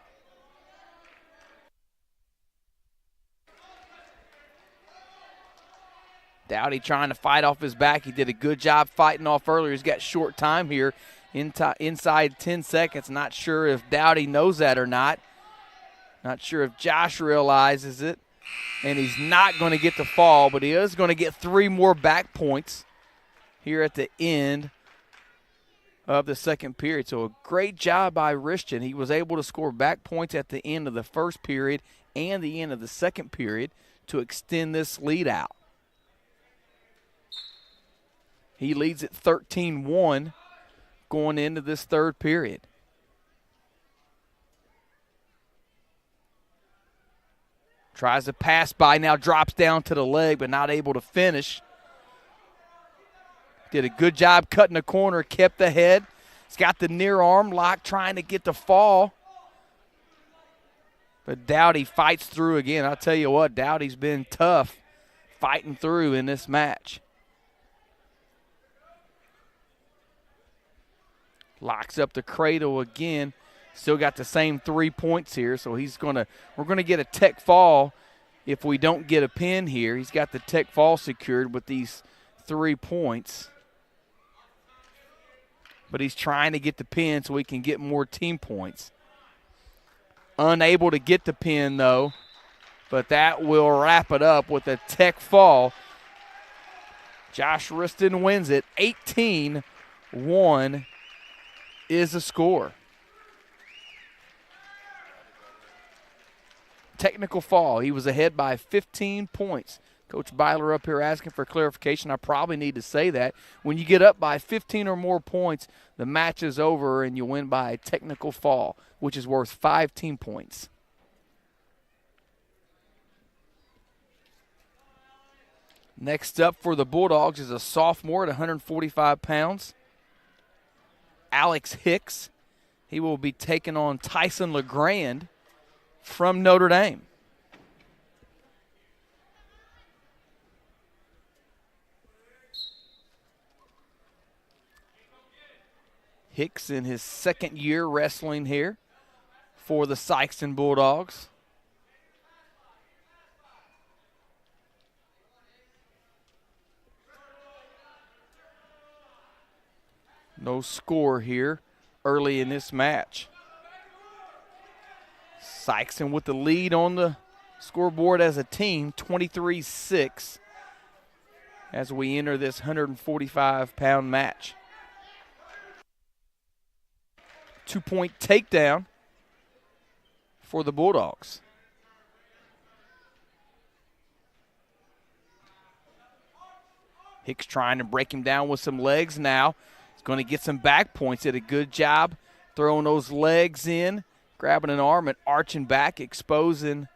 Dowdy trying to fight off his back. He did a good job fighting off earlier. He's got short time here, inside 10 seconds. Not sure if Dowdy knows that or not. Not sure if Josh realizes it. And he's not going to get the fall, but he is going to get 3 more back points here at the end of the second period. So a great job by Reston. He was able to score back points at the end of the first period and the end of the second period to extend this lead out. He leads at 13-1 going into this third period. Tries to pass by, now drops down to the leg, but not able to finish. Did a good job cutting the corner, kept the head. He's got the near arm lock, trying to get the fall. But Dowdy fights through again. I'll tell you what, Dowdy's been tough fighting through in this match. Locks up the cradle again. Still got the same 3 points here, so we're gonna get a tech fall if we don't get a pin here. He's got the tech fall secured with these 3 points. But he's trying to get the pin so he can get more team points. Unable to get the pin, though, but that will wrap it up with a tech fall. Josh Reston wins it. 18-1 is the score. Technical fall. He was ahead by 15 points. Coach Byler up here asking for clarification. I probably need to say that. When you get up by 15 or more points, the match is over and you win by a technical fall, which is worth 5 team points. Next up for the Bulldogs is a sophomore at 145 pounds. Alex Hicks. He will be taking on Tyson LeGrand from Notre Dame. Hicks in his second year wrestling here for the Sikeston Bulldogs. No score here early in this match. Sikeston with the lead on the scoreboard as a team, 23-6, as we enter this 145-pound match. 2-point takedown for the Bulldogs. Hicks trying to break him down with some legs now. He's going to get some back points. Did a good job throwing those legs in, grabbing an arm and arching back, exposing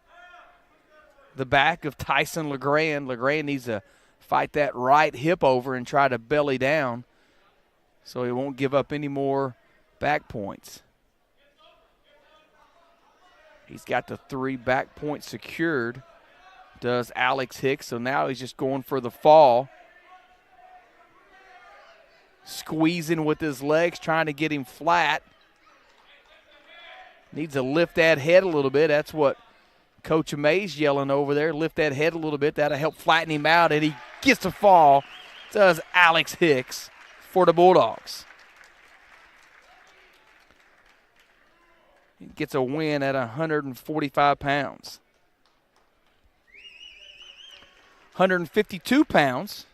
the back of Tyson LeGrand. LeGrand needs to fight that right hip over and try to belly down so he won't give up any more back points. He's got the 3 back points secured, does Alex Hicks. So now he's just going for the fall. Squeezing with his legs, trying to get him flat. Needs to lift that head a little bit. That's what Coach May's yelling over there. Lift that head a little bit. That'll help flatten him out, and he gets a fall does Alex Hicks for the Bulldogs. He gets a win at 145 pounds. 152 pounds.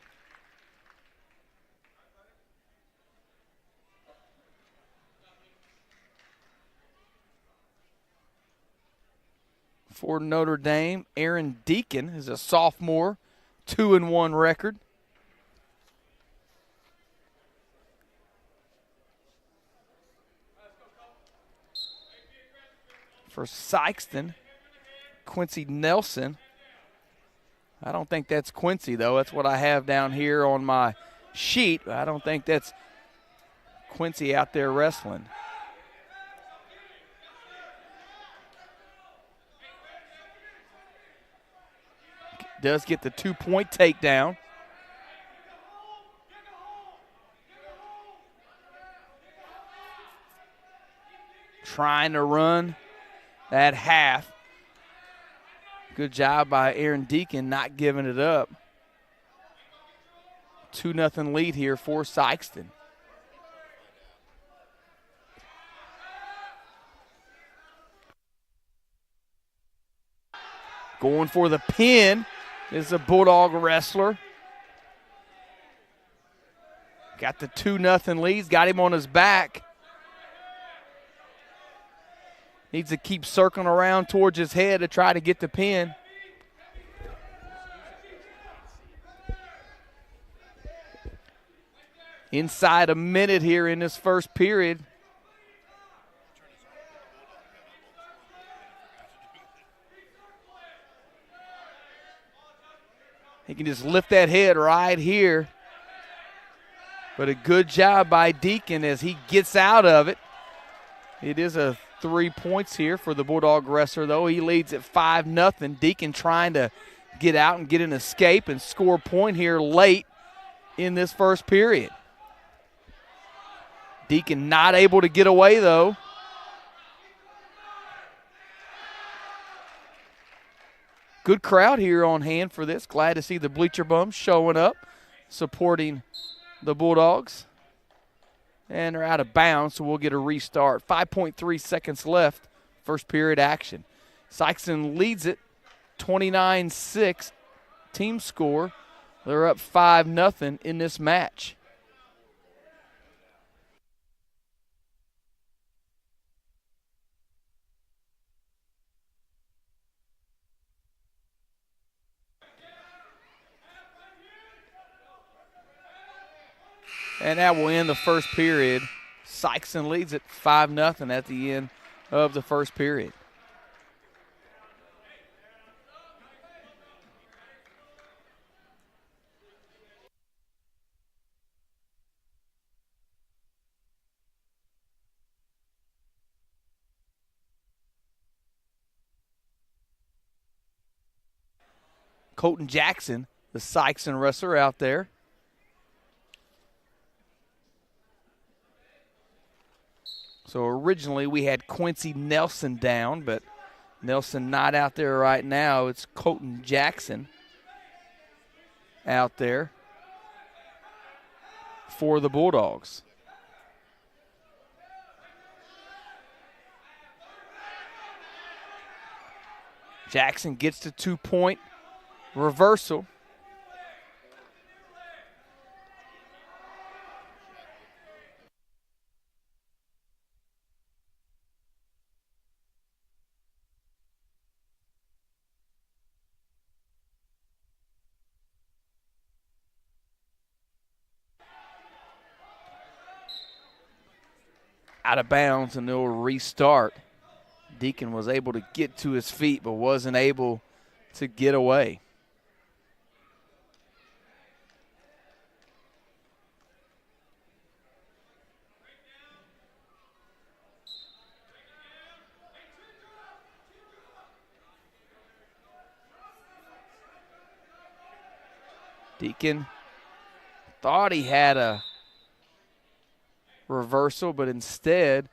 For Notre Dame, Aaron Deacon is a sophomore, 2-1 record. For Sikeston, Quincy Nelson. I don't think that's Quincy, though. That's what I have down here on my sheet. I don't think that's Quincy out there wrestling. Does get the 2-point takedown. Trying to run that half. Good job by Aaron Deacon not giving it up. 2-0 lead here for Sikeston. Going for the pin is a Bulldog wrestler. Got the 2-0 lead. Got him on his back. Needs to keep circling around towards his head to try to get the pin. Inside a minute here in this first period. He can just lift that head right here. But a good job by Deacon as he gets out of it. It is a 3 points here for the Bulldog wrestler, though. He leads at 5-0. Deacon trying to get out and get an escape and score a point here late in this first period. Deacon not able to get away, though. Good crowd here on hand for this. Glad to see the bleacher bums showing up, supporting the Bulldogs. And they're out of bounds, so we'll get a restart. 5.3 seconds left, first period action. Sikeston leads it 29-6 team score. They're up 5-0 in this match. And that will end the first period. Sikeston leads it 5-0 at the end of the first period. Colton Jackson, the Sikeston wrestler out there. So originally we had Quincy Nelson down, but Nelson not out there right now. It's Colton Jackson out there for the Bulldogs. Jackson gets the 2-point reversal. Out of bounds, and they'll restart. Deacon was able to get to his feet but wasn't able to get away. Deacon thought he had a reversal, but instead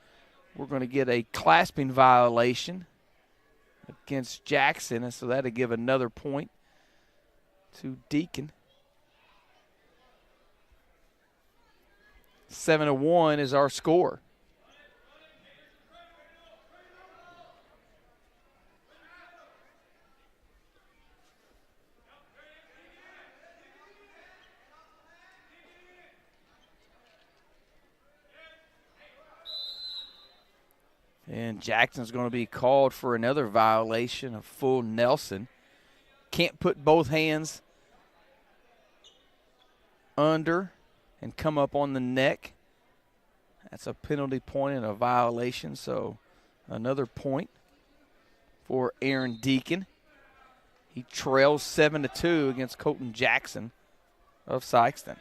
we're going to get a clasping violation against Jackson, and so that'll give another point to Deacon. 7-1 is our score. And Jackson's going to be called for another violation of full Nelson. Can't put both hands under and come up on the neck. That's a penalty point and a violation, so another point for Aaron Deacon. He trails 7-2 against Colton Jackson of Sikeston.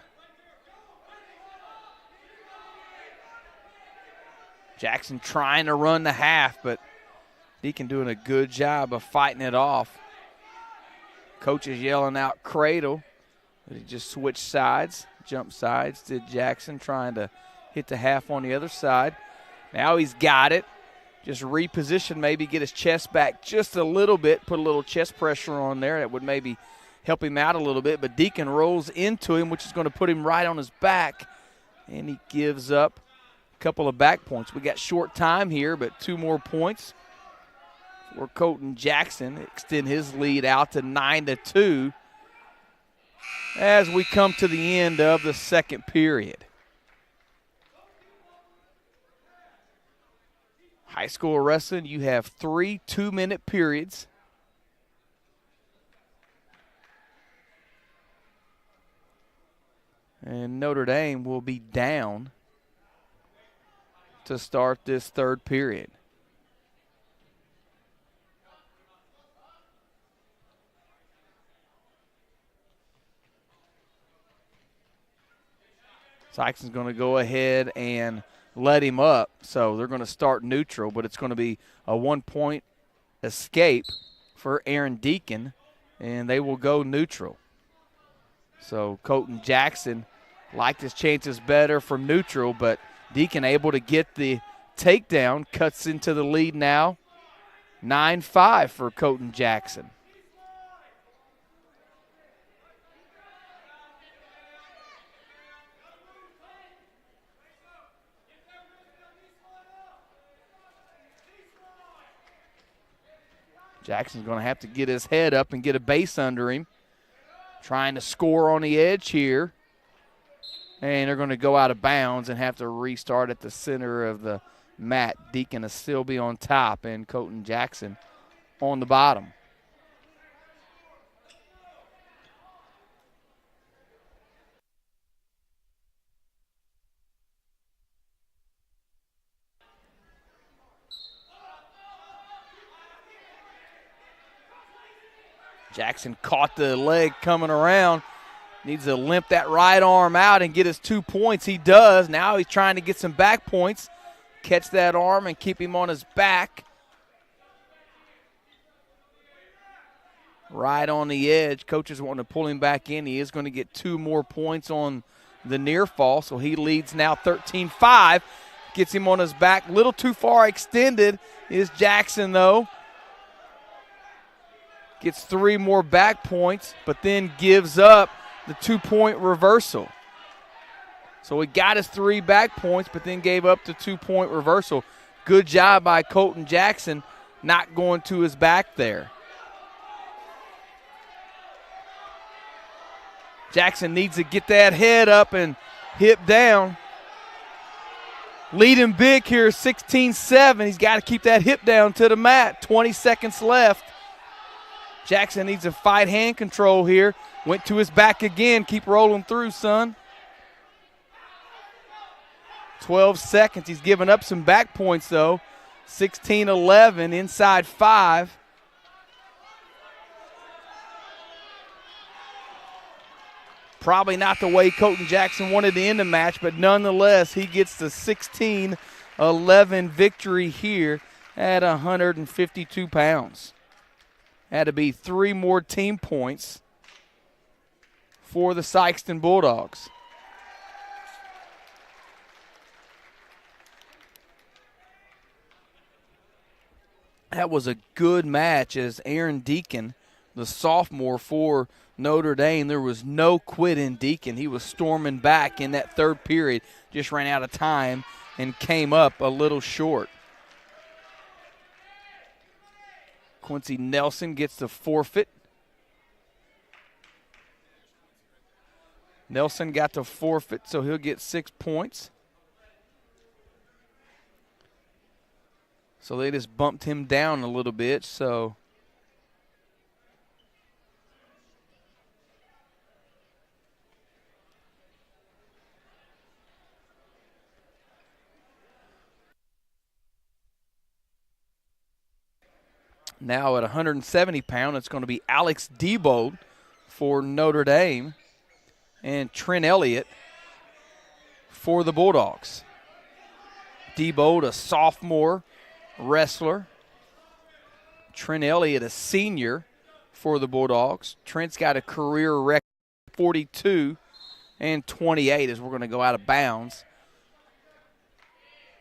Jackson trying to run the half, but Deacon doing a good job of fighting it off. Coach is yelling out Cradle, but he just switched sides, jump sides, did Jackson, trying to hit the half on the other side. Now he's got it. Just reposition, maybe get his chest back just a little bit, put a little chest pressure on there. That would maybe help him out a little bit, but Deacon rolls into him, which is going to put him right on his back, and he gives up couple of back points. We got short time here, but 2 more points for Colton Jackson, extend his lead out to 9-2 as we come to the end of the second period. High school wrestling, you have 3 2-minute periods. And Notre Dame will be down to start this third period. Sykeston's going to go ahead and let him up, so they're going to start neutral, but it's going to be a 1-point escape for Aaron Deacon, and they will go neutral. So Colton Jackson liked his chances better from neutral, but Deacon able to get the takedown, cuts into the lead now, 9-5 for Colton Jackson. Jackson's going to have to get his head up and get a base under him. Trying to score on the edge here. And they're going to go out of bounds and have to restart at the center of the mat. Deacon will still be on top and Colton Jackson on the bottom. Jackson caught the leg coming around. Needs to limp that right arm out and get his 2 points. He does. Now he's trying to get some back points. Catch that arm and keep him on his back. Right on the edge. Coach is wanting to pull him back in. He is going to get 2 more points on the near fall, so he leads now 13-5. Gets him on his back. A little too far extended is Jackson, though. Gets 3 more back points, but then gives up the 2-point reversal. So he got his 3 back points, but then gave up the 2-point reversal. Good job by Colton Jackson not going to his back there. Jackson needs to get that head up and hip down. Leading big here, 16-7. He's got to keep that hip down to the mat. 20 seconds left. Jackson needs to fight hand control here. Went to his back again. Keep rolling through, son. 12 seconds. He's giving up some back points, though. 16-11, inside 5. Probably not the way Colton Jackson wanted to end the match, but nonetheless, he gets the 16-11 victory here at 152 pounds. Had to be 3 more team points for the Sikeston Bulldogs. That was a good match as Aaron Deacon the sophomore for Notre Dame. There was no quit in Deacon. He was storming back in that third period, just ran out of time and came up a little short. Quincy Nelson gets the forfeit. Nelson got the forfeit, so he'll get 6 points. So they just bumped him down a little bit, so now at 170 pound, it's going to be Alex Debold for Notre Dame and Trent Elliott for the Bulldogs. Debold, a sophomore wrestler. Trent Elliott, a senior for the Bulldogs. Trent's got a career record 42 and 28 as we're going to go out of bounds.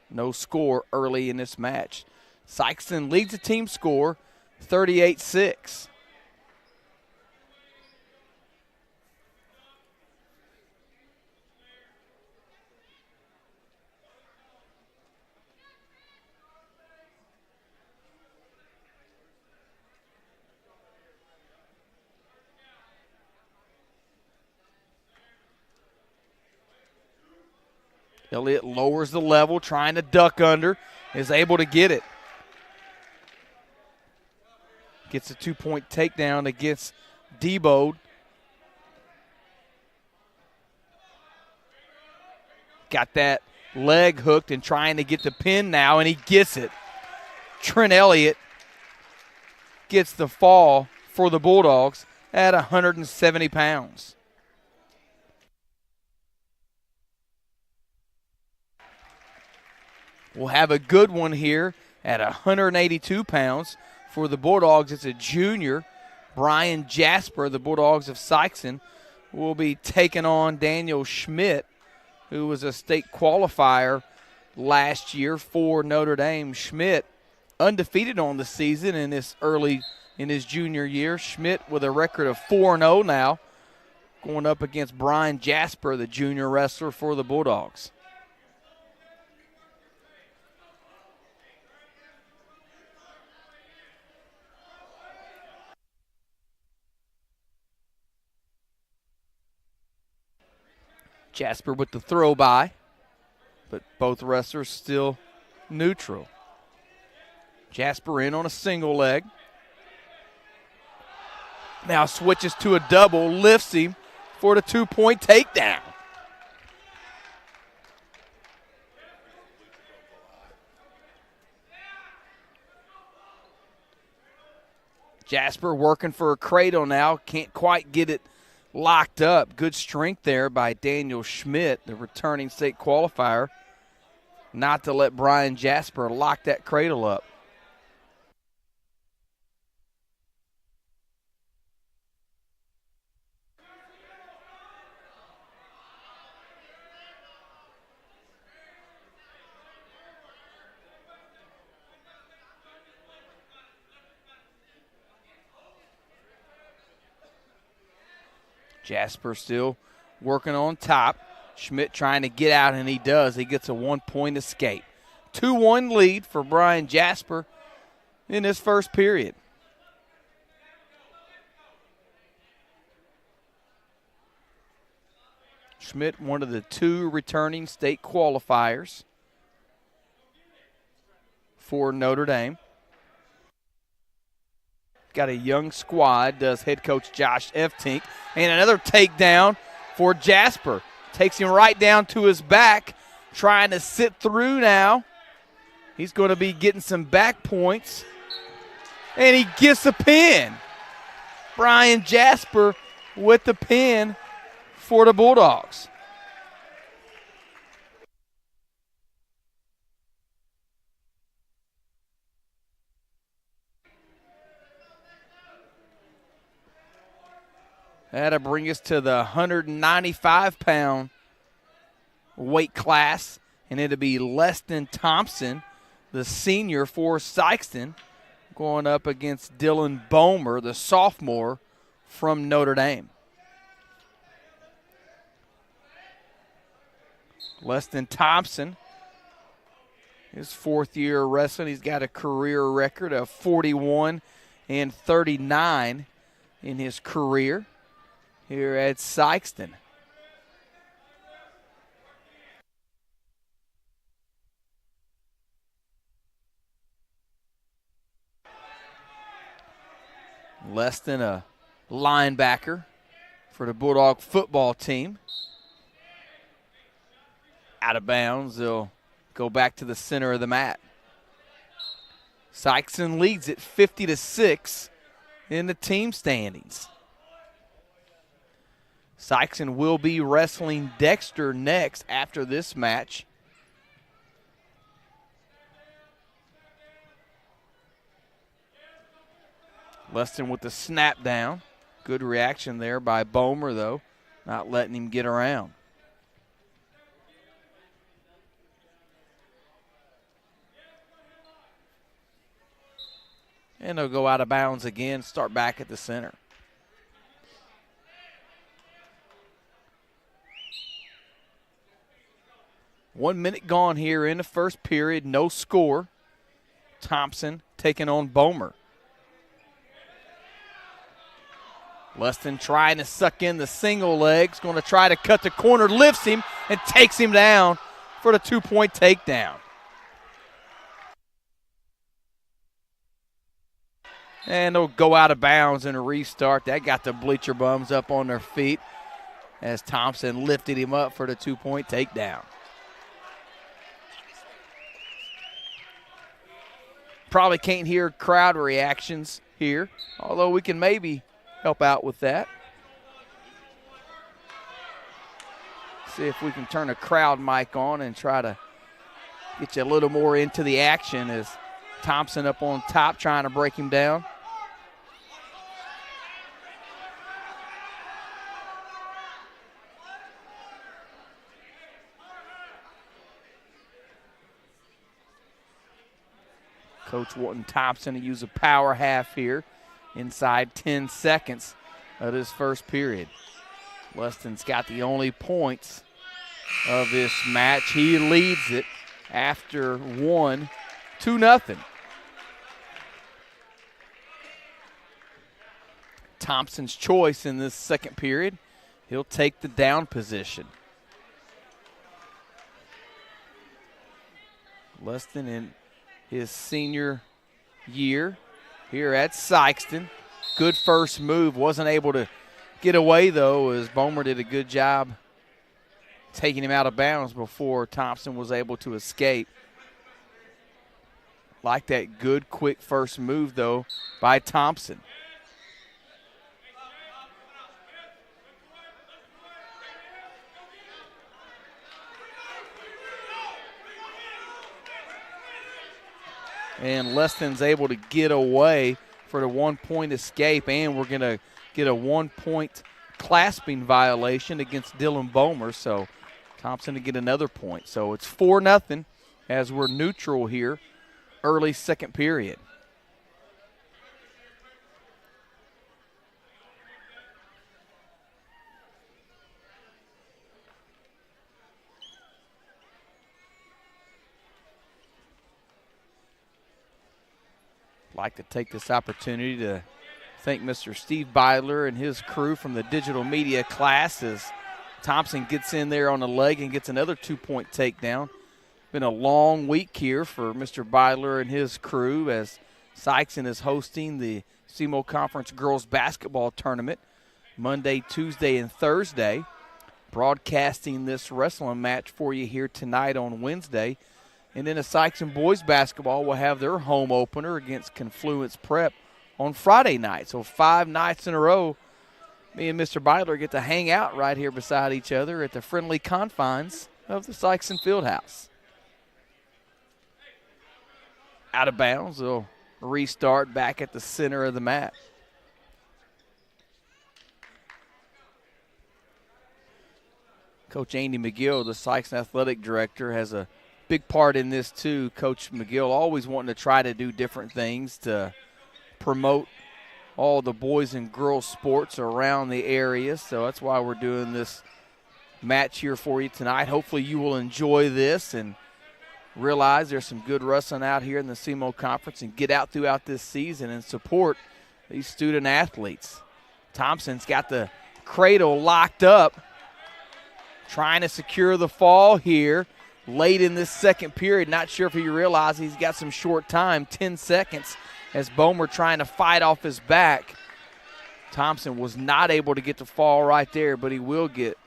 No score early in this match. Sikeston leads the team score 38-6. Elliott lowers the level, trying to duck under, is able to get it. Gets a 2-point takedown against Debold. Got that leg hooked and trying to get the pin now, and he gets it. Trent Elliott gets the fall for the Bulldogs at 170 pounds. We'll have a good one here at 182 pounds. For the Bulldogs, it's a junior, Brian Jasper. The Bulldogs of Sikeston will be taking on Daniel Schmidt, who was a state qualifier last year for Notre Dame. Schmidt undefeated on the season in his junior year. Schmidt with a record of 4-0 now, going up against Brian Jasper, the junior wrestler for the Bulldogs. Jasper with the throw by, but both wrestlers still neutral. Jasper in on a single leg. Now switches to a double, lifts him for the 2-point takedown. Jasper working for a cradle now, can't quite get it locked up. Good strength there by Daniel Schmidt, the returning state qualifier, not to let Brian Jasper lock that cradle up. Jasper still working on top. Schmidt trying to get out, and he does. He gets a 1-point escape. 2-1 lead for Brian Jasper in this first period. Schmidt, one of the 2 returning state qualifiers for Notre Dame. Got a young squad, does head coach Josh Eftink. And another takedown for Jasper. Takes him right down to his back, trying to sit through now. He's going to be getting some back points. And he gets a pin. Brian Jasper with the pin for the Bulldogs. That'll bring us to the 195-pound weight class, and it'll be Reston Thompson, the senior for Sikeston, going up against Dylan Boehmer, the sophomore from Notre Dame. Reston Thompson, his fourth year wrestling. He's got a career record of 41 and 39 in his career here at Sikeston. Reston, a linebacker for the Bulldog football team. Out of bounds, they'll go back to the center of the mat. Saxon leads it 50-6 in the team standings. Saxon will be wrestling Dexter next after this match. Reston with the snap down. Good reaction there by Boehmer, though, not letting him get around. And they'll go out of bounds again, start back at the center. One minute gone here in the first period, no score. Thompson taking on Boehmer. Reston trying to suck in the single legs, going to try to cut the corner, lifts him and takes him down for the 2-point takedown. And they'll go out of bounds and a restart. That got the bleacher bums up on their feet as Thompson lifted him up for the 2-point takedown. Probably can't hear crowd reactions here, although we can maybe help out with that. See if we can turn a crowd mic on and try to get you a little more into the action as Thompson up on top trying to break him down. Coach wanting Thompson to use a power half here inside 10 seconds of this first period. Reston's got the only points of this match. He leads it after 1, 2-0. Thompson's choice in this second period. He'll take the down position. Reston in his senior year here at Sikeston. Good first move. Wasn't able to get away, though, as Boehmer did a good job taking him out of bounds before Thompson was able to escape. Like that good, quick first move, though, by Thompson. And Reston's able to get away for the 1-point escape, and we're going to get a 1-point clasping violation against Dylan Boehmer, so Thompson to get another point. So it's 4-0 as we're neutral here, early second period. Like to take this opportunity to thank Mr. Steve Byler and his crew from the digital media class as Thompson gets in there on the leg and gets another 2-point takedown. Been a long week here for Mr. Byler and his crew as Sikeston is hosting the SEMO Conference Girls Basketball Tournament Monday, Tuesday, and Thursday. Broadcasting this wrestling match for you here tonight on Wednesday. And then the Sikeston boys basketball will have their home opener against Confluence Prep on Friday night. So 5 nights in a row, me and Mr. Byler get to hang out right here beside each other at the friendly confines of the Sikeston Fieldhouse. Out of bounds, they'll restart back at the center of the mat. Coach Andy McGill, the Sikeston athletic director, has a big part in this too. Coach McGill always wanting to try to do different things to promote all the boys and girls sports around the area. So that's why we're doing this match here for you tonight. Hopefully you will enjoy this and realize there's some good wrestling out here in the SEMO Conference, and get out throughout this season and support these student athletes. Thompson's got the Cradle locked up, trying to secure the fall here late in this second period. Not sure if he realizes he's got some short time, 10 seconds, as Boehmer trying to fight off his back. Thompson was not able to get the fall right there, but he will get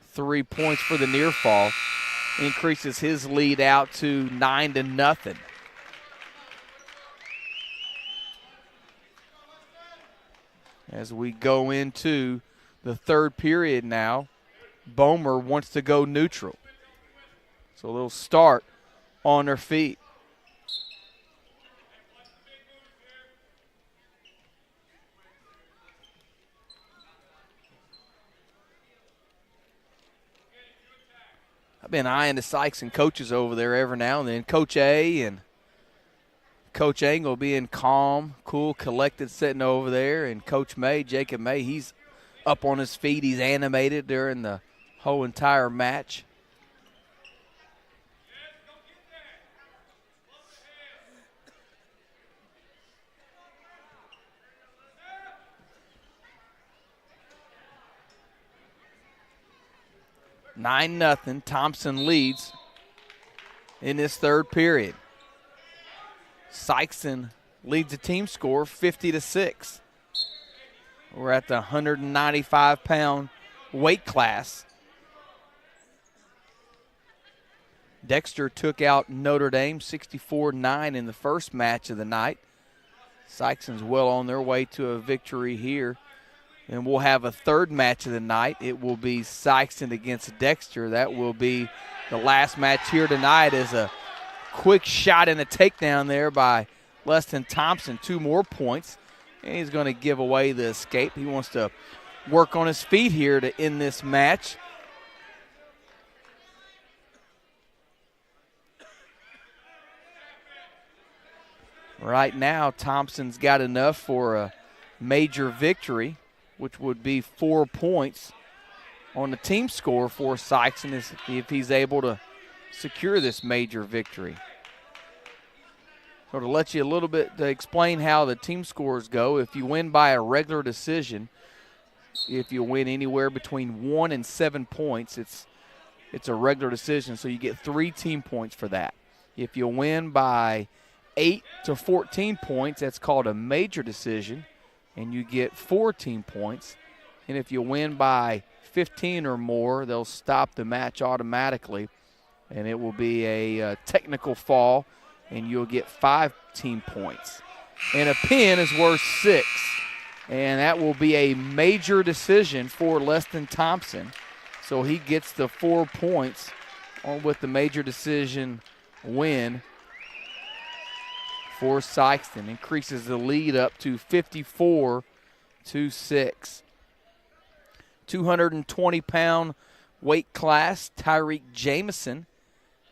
3 points for the near fall. Increases his lead out to 9-0. As we go into the third period now, Boehmer wants to go neutral. So a little start on their feet. I've been eyeing the Sikeston coaches over there every now and then. Coach A and Coach Angle being calm, cool, collected, sitting over there. And Coach May, Jacob May, he's up on his feet. He's animated during the whole entire match. Nine nothing. Thompson leads in this third period. Sikeston leads the team score 50-6. We're at the 195-pound weight class. Dexter took out Notre Dame 64-9 in the first match of the night. Sikeston's well on their way to a victory here. And we'll have a third match of the night. It will be Sikeston against Dexter. That will be the last match here tonight. As a quick shot and a takedown there by Reston Thompson. 2 more points. And he's going to give away the escape. He wants to work on his feet here to end this match. Right now, Thompson's got enough for a major victory, which would be 4 points on the team score for Sykes, if he's able to secure this major victory. So to let you a little bit, to explain how the team scores go, if you win by a regular decision, if you win anywhere between 1 and 7 points, it's a regular decision, so you get 3 team points for that. If you win by 8 to 14 points, that's called a major decision, and you get 4 team points. And if you win by 15 or more, they'll stop the match automatically, and it will be a technical fall, and you'll get 5 team points. And a pin is worth 6, and that will be a major decision for Reston Thompson. So he gets the 4 points with the major decision win for Sikeston. Increases the lead up to 54-6. 220-pound weight class, Tyreke Jamison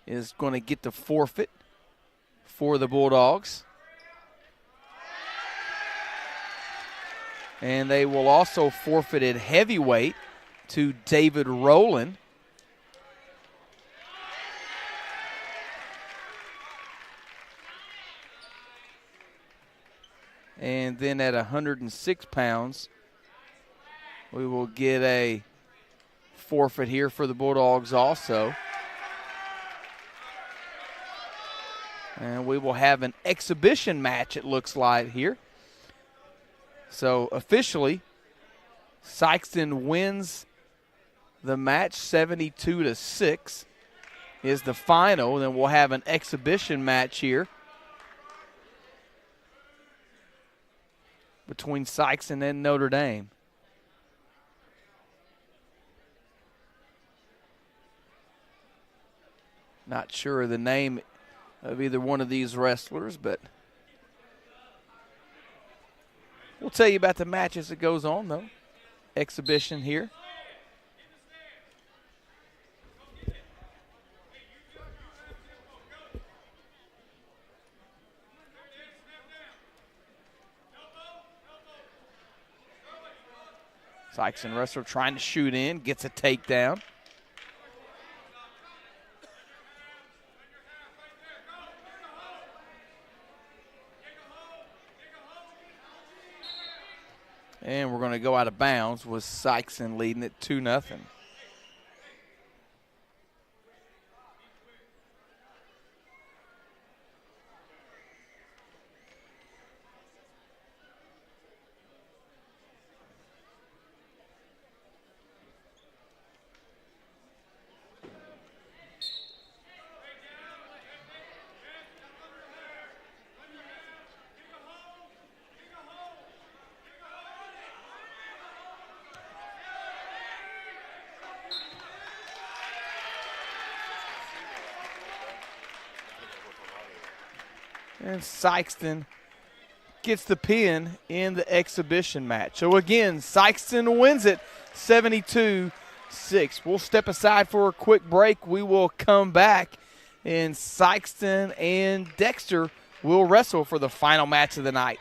is going to get the forfeit for the Bulldogs. And they will also forfeit at heavyweight to David Rowland. And then at 106 pounds, we will get a forfeit here for the Bulldogs also. And we will have an exhibition match, it looks like, here. So officially, Sikeston wins the match 72-6 is the final. Then we'll have an exhibition match here between Sikeston and Notre Dame. Not sure of the name of either one of these wrestlers, but we'll tell you about the match as it goes on, though. Exhibition here. Sykes and Reston trying to shoot in, gets a takedown. And we're going to go out of bounds with Sikeston leading it 2-0. And Sikeston gets the pin in the exhibition match. So again, Sikeston wins it 72-6. We'll step aside for a quick break. We will come back, and Sikeston and Dexter will wrestle for the final match of the night.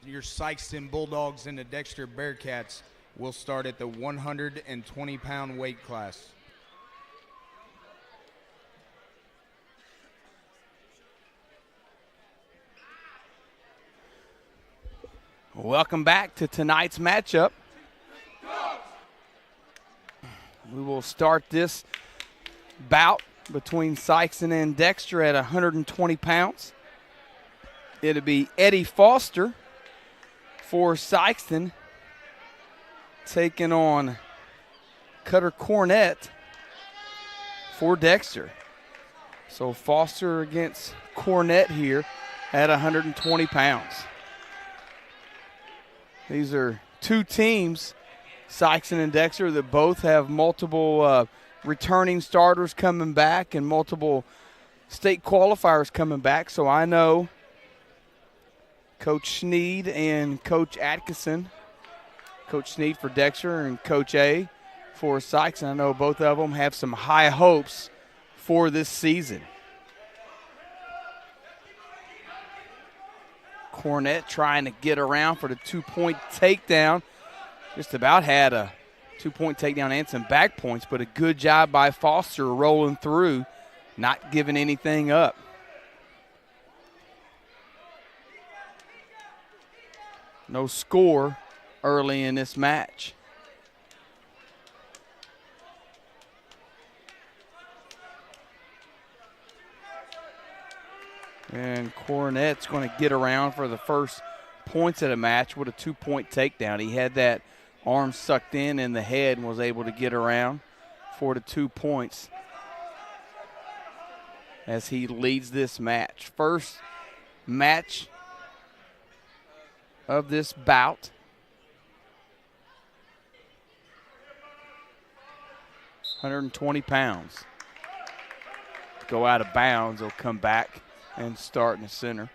your Sikeston Bulldogs and the Dexter Bearcats will start at the 120-pound weight class. Welcome back to tonight's matchup. We will start this bout between Sikeston and Dexter at 120 pounds. It'll be Eddie Foster for Sikeston taking on Cutter Cornett for Dexter. So Foster against Cornett here at 120 pounds. These are two teams, Sikeston and Dexter, that both have multiple returning starters coming back and multiple state qualifiers coming back. So I know Coach Sneed and Coach Atkinson, Coach Sneed for Dexter and Coach A for Sykes. I know both of them have some high hopes for this season. Cornett trying to get around for the two-point takedown. Just about had a two-point takedown and some back points, but a good job by Foster rolling through, not giving anything up. No score early in this match. And Cornett's going to get around for the first points of the match with a two-point takedown. He had that arm sucked in the head and was able to get around for the 2 points as he leads this match. First match of this bout. £120. Go out of bounds, he'll come back and start in the center.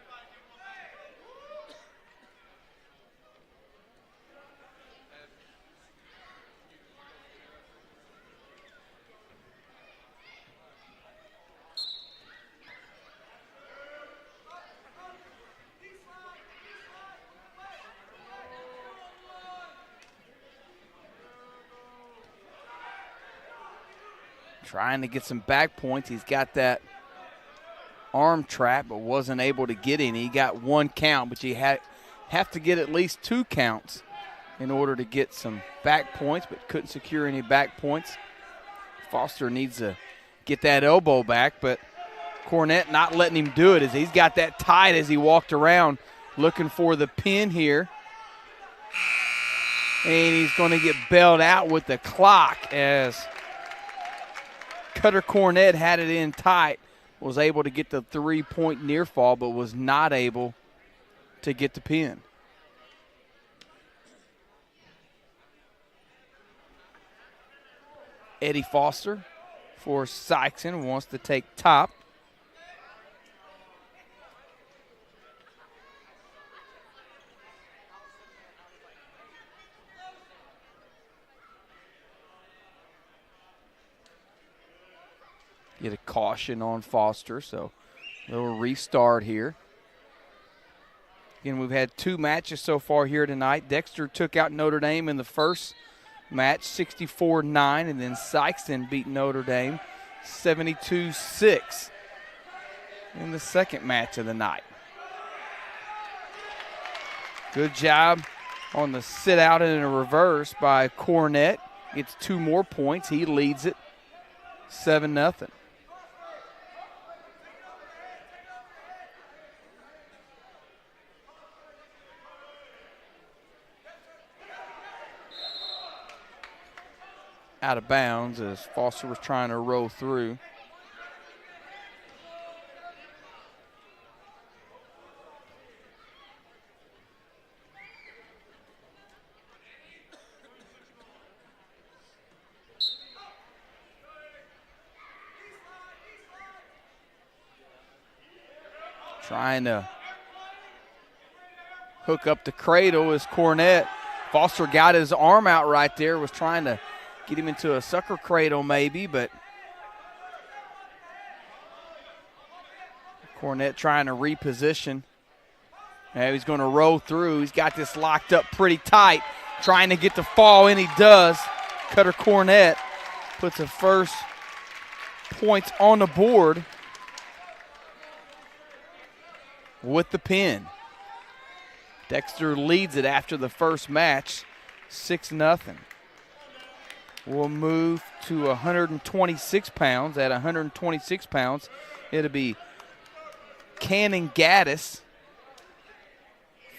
Trying to get some back points. He's got that arm trap, but wasn't able to get in. He got one count, but you have to get at least 2 counts in order to get some back points, but couldn't secure any back points. Foster needs to get that elbow back, but Cornett not letting him do it as he's got that tight as he walked around looking for the pin here. And he's going to get bailed out with the clock as Cutter Cornett had it in tight. Was able to get the 3-point near fall, but was not able to get the pin. Eddie Foster for Sikeston wants to take top. Get a caution on Foster, so a little restart here. Again, we've had 2 matches so far here tonight. Dexter took out Notre Dame in the first match, 64-9, and then Sikeston beat Notre Dame 72-6 in the second match of the night. Good job on the sit out and a reverse by Cornett. Gets 2 more points. He leads it 7-0. Out of bounds as Foster was trying to roll through. Trying to hook up the cradle is Cornett. Foster got his arm out right there, was trying to get him into a sucker cradle maybe, but Cornett trying to reposition And he's going to roll through. He's got this locked up pretty tight, trying to get the fall, and he does. Cutter Cornett puts the first points on the board with the pin. Dexter leads it after the first match, 6-0. We'll move to 126 pounds. At 126 pounds, it'll be Cannon Gaddis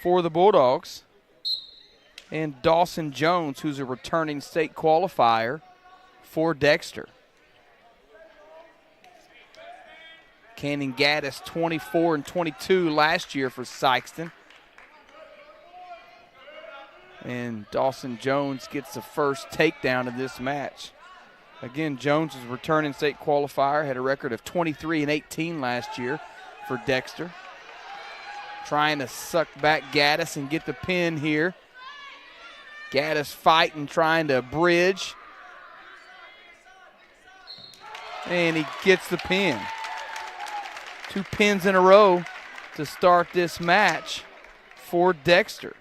for the Bulldogs and Dawson Jones, who's a returning state qualifier for Dexter. Cannon Gaddis 24-22 last year for Sikeston. And Dawson Jones gets the first takedown of this match. Again, Jones is a returning state qualifier, had a record of 23-18 last year for Dexter. Trying to suck back Gaddis and get the pin here. Gaddis fighting, trying to bridge. And he gets the pin. 2 pins in a row to start this match for Dexter.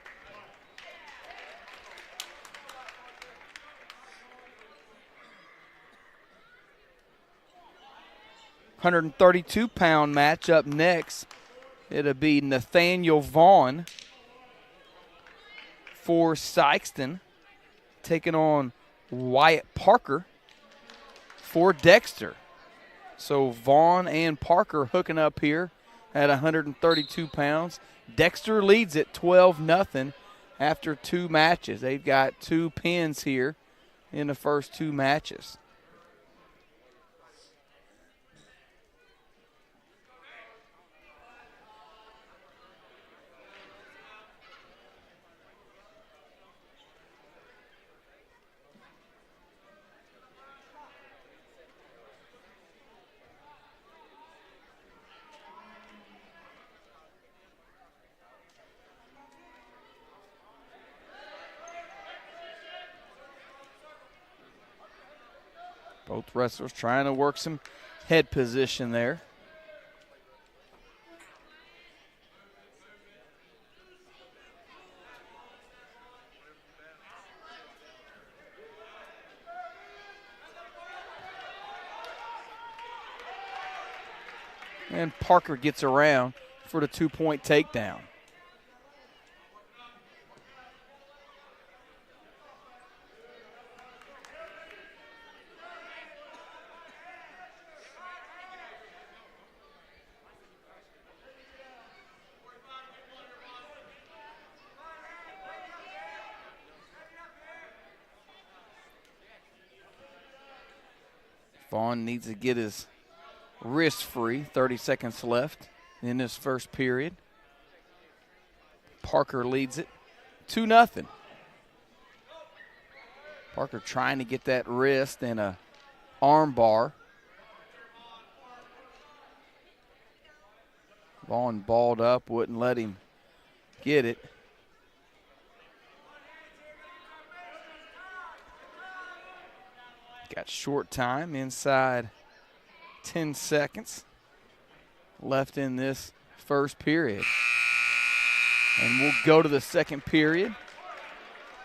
£132 match up next. It'll be Nathaniel Vaughn for Sikeston taking on Wyatt Parker for Dexter. So Vaughn and Parker hooking up here at 132 pounds. Dexter leads it 12-0 after 2 matches. They've got 2 pins here in the first 2 matches. Both wrestlers trying to work some head position there. And Parker gets around for the 2-point takedown. Vaughn needs to get his wrist free. 30 seconds left in this first period. Parker leads it 2-0. Parker trying to get that wrist and a arm bar. Vaughn balled up, wouldn't let him get it. Got short time, inside 10 seconds left in this first period. And we'll go to the second period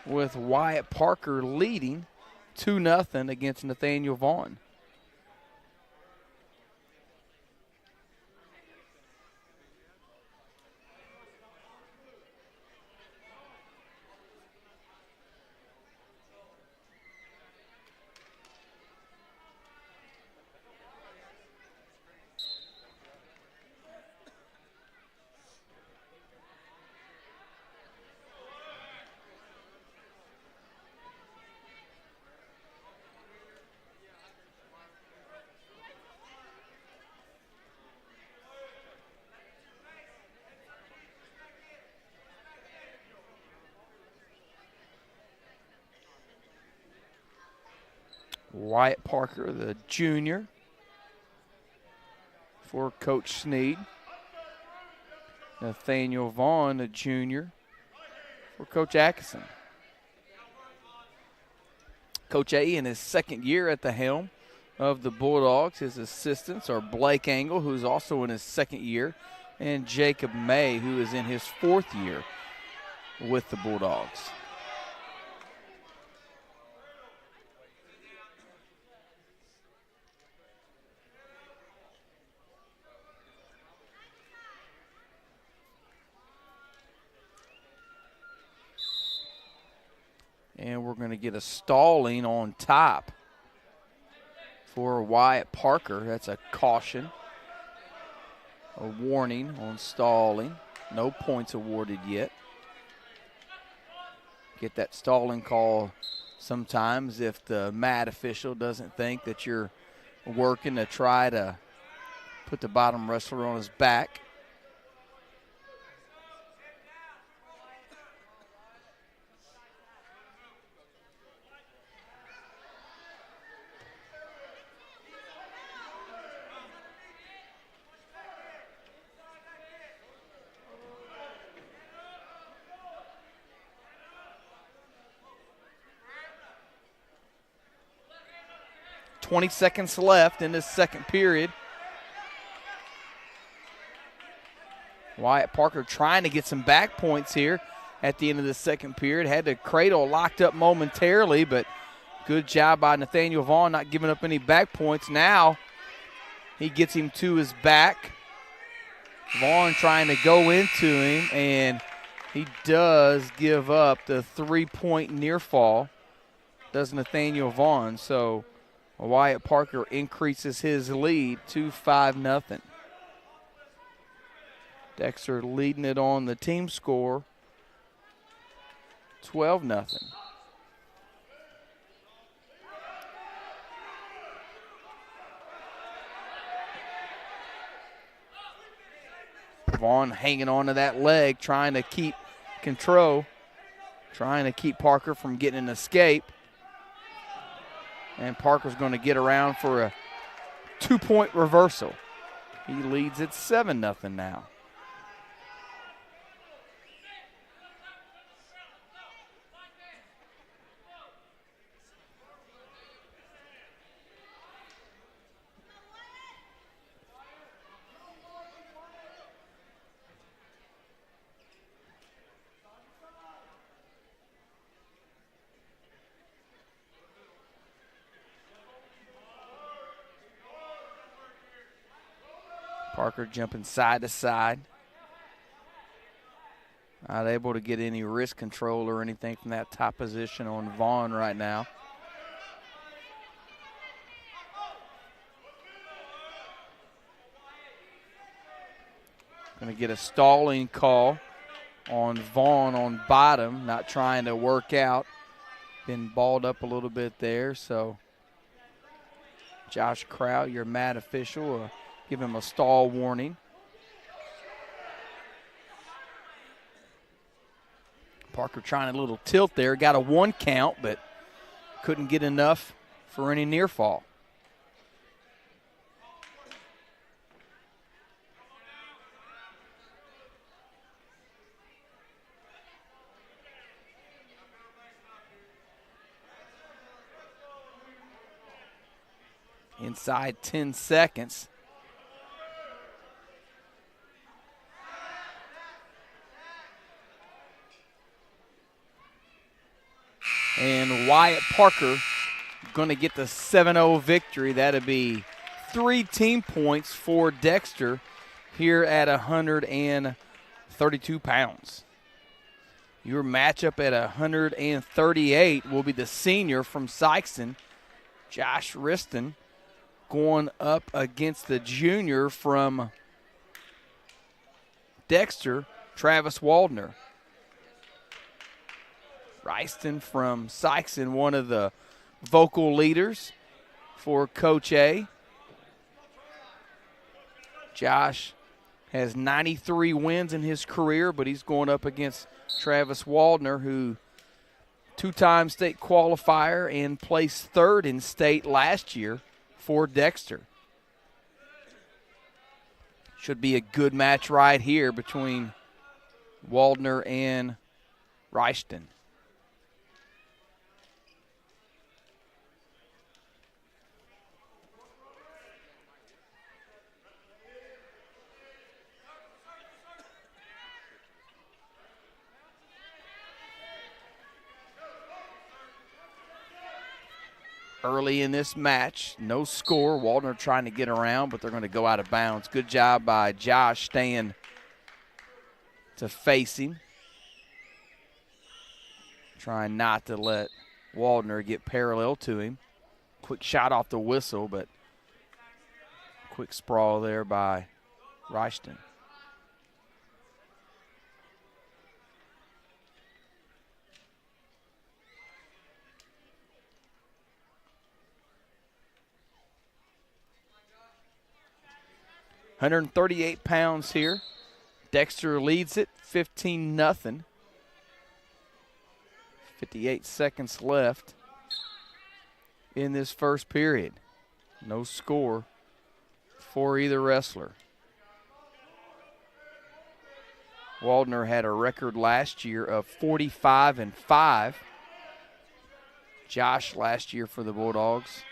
with Wyatt Parker leading 2-0 against Nathaniel Vaughn. Wyatt Parker, the junior, for Coach Sneed. Nathaniel Vaughn, the junior, for Coach Atkinson. Coach A in his second year at the helm of the Bulldogs. His assistants are Blake Angle, who's also in his second year and Jacob May, who is in his 4th year with the Bulldogs. And we're going to get a stalling on top for Wyatt Parker. That's a caution. A warning on stalling. No points awarded yet. Get that stalling call sometimes if the mat official doesn't think that you're working to try to put the bottom wrestler on his back. .20 left in this second period. Wyatt Parker trying to get some back points here at the end of the second period. Had the Cradle locked up momentarily, but good job by Nathaniel Vaughn not giving up any back points. Now he gets him to his back. Vaughn trying to go into him, and he does give up the 3-point near fall, does Nathaniel Vaughn. So Wyatt Parker increases his lead to 5-0. Dexter leading it on the team score, 12-0. Vaughn hanging on to that leg, trying to keep control, trying to keep Parker from getting an escape. And Parker's going to get around for a 2-point reversal. He leads it 7-0 now. Parker jumping side to side. Not able to get any wrist control or anything from that top position on Vaughn right now. Going to get a stalling call on Vaughn on bottom, not trying to work out. Been balled up a little bit there, so Josh Kraut, your mat official, give him a stall warning. Parker trying a little tilt there. Got a 1 count, but couldn't get enough for any near fall. Inside 10 seconds. And Wyatt Parker going to get the 7-0 victory. That'll be 3 team points for Dexter here at 132 pounds. Your matchup at 138 will be the senior from Sikeston, Josh Reston, going up against the junior from Dexter, Travis Waldner. Reston from Sikeston, one of the vocal leaders for Coach A. Josh has 93 wins in his career, but he's going up against Travis Waldner, who 2-time state qualifier and placed 3rd in state last year for Dexter. Should be a good match right here between Waldner and Reston. early in this match. No score. Waldner trying to get around, but they're going to go out of bounds. Good job by Josh staying to face him. Trying not to let Waldner get parallel to him. Quick shot off the whistle, but quick sprawl there by Reston. £138 here. Dexter leads it 15-0. 58 seconds left in this first period. No score for either wrestler. Waldner had a record last year of 45-5. Josh last year for the Bulldogs,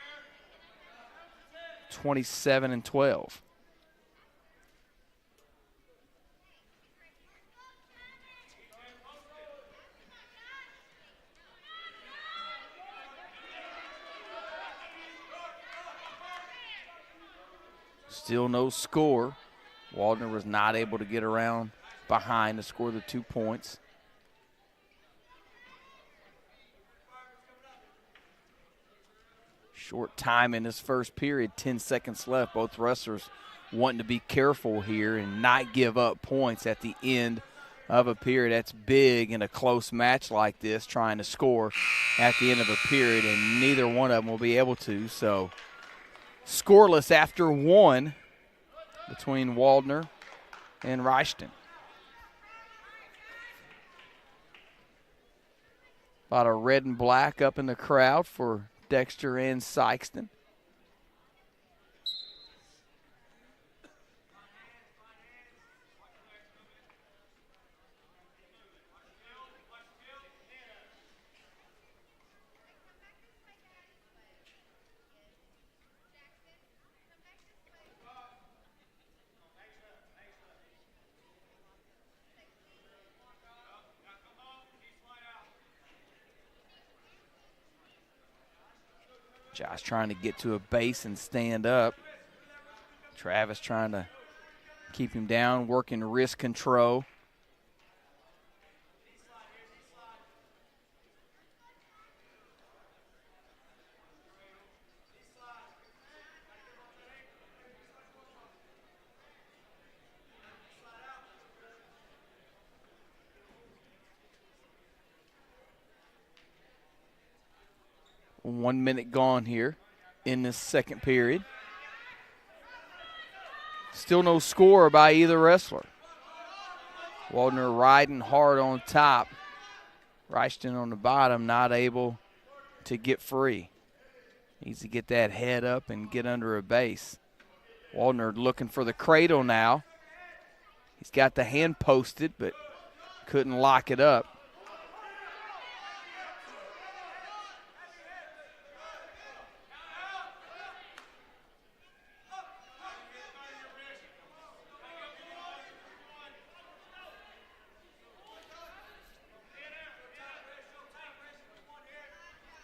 27-12. Still no score. Waldner was not able to get around behind to score the 2 points. Short time in this first period, 10 seconds left. Both wrestlers wanting to be careful here and not give up points at the end of a period. That's big in a close match like this, trying to score at the end of a period, and neither one of them will be able to. So scoreless after one between Waldner and Reston. A lot of red and black up in the crowd for Dexter and Sikeston. Josh trying to get to a base and stand up. Travis trying to keep him down, working wrist control. One minute gone here in this second period. Still no score by either wrestler. Waldner riding hard on top. Reston on the bottom, not able to get free. Needs to get that head up and get under a base. Waldner looking for the cradle now. He's got the hand posted, but couldn't lock it up.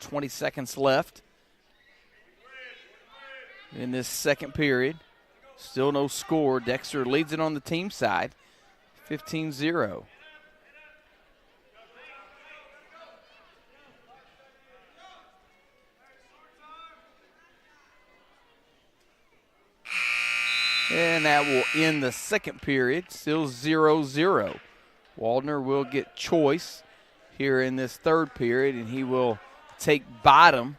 .20 seconds left in this second period. Still no score. Dexter leads it on the team side, 15-0. And that will end the second period, still 0-0. Waldner will get choice here in this third period, and he will take bottom.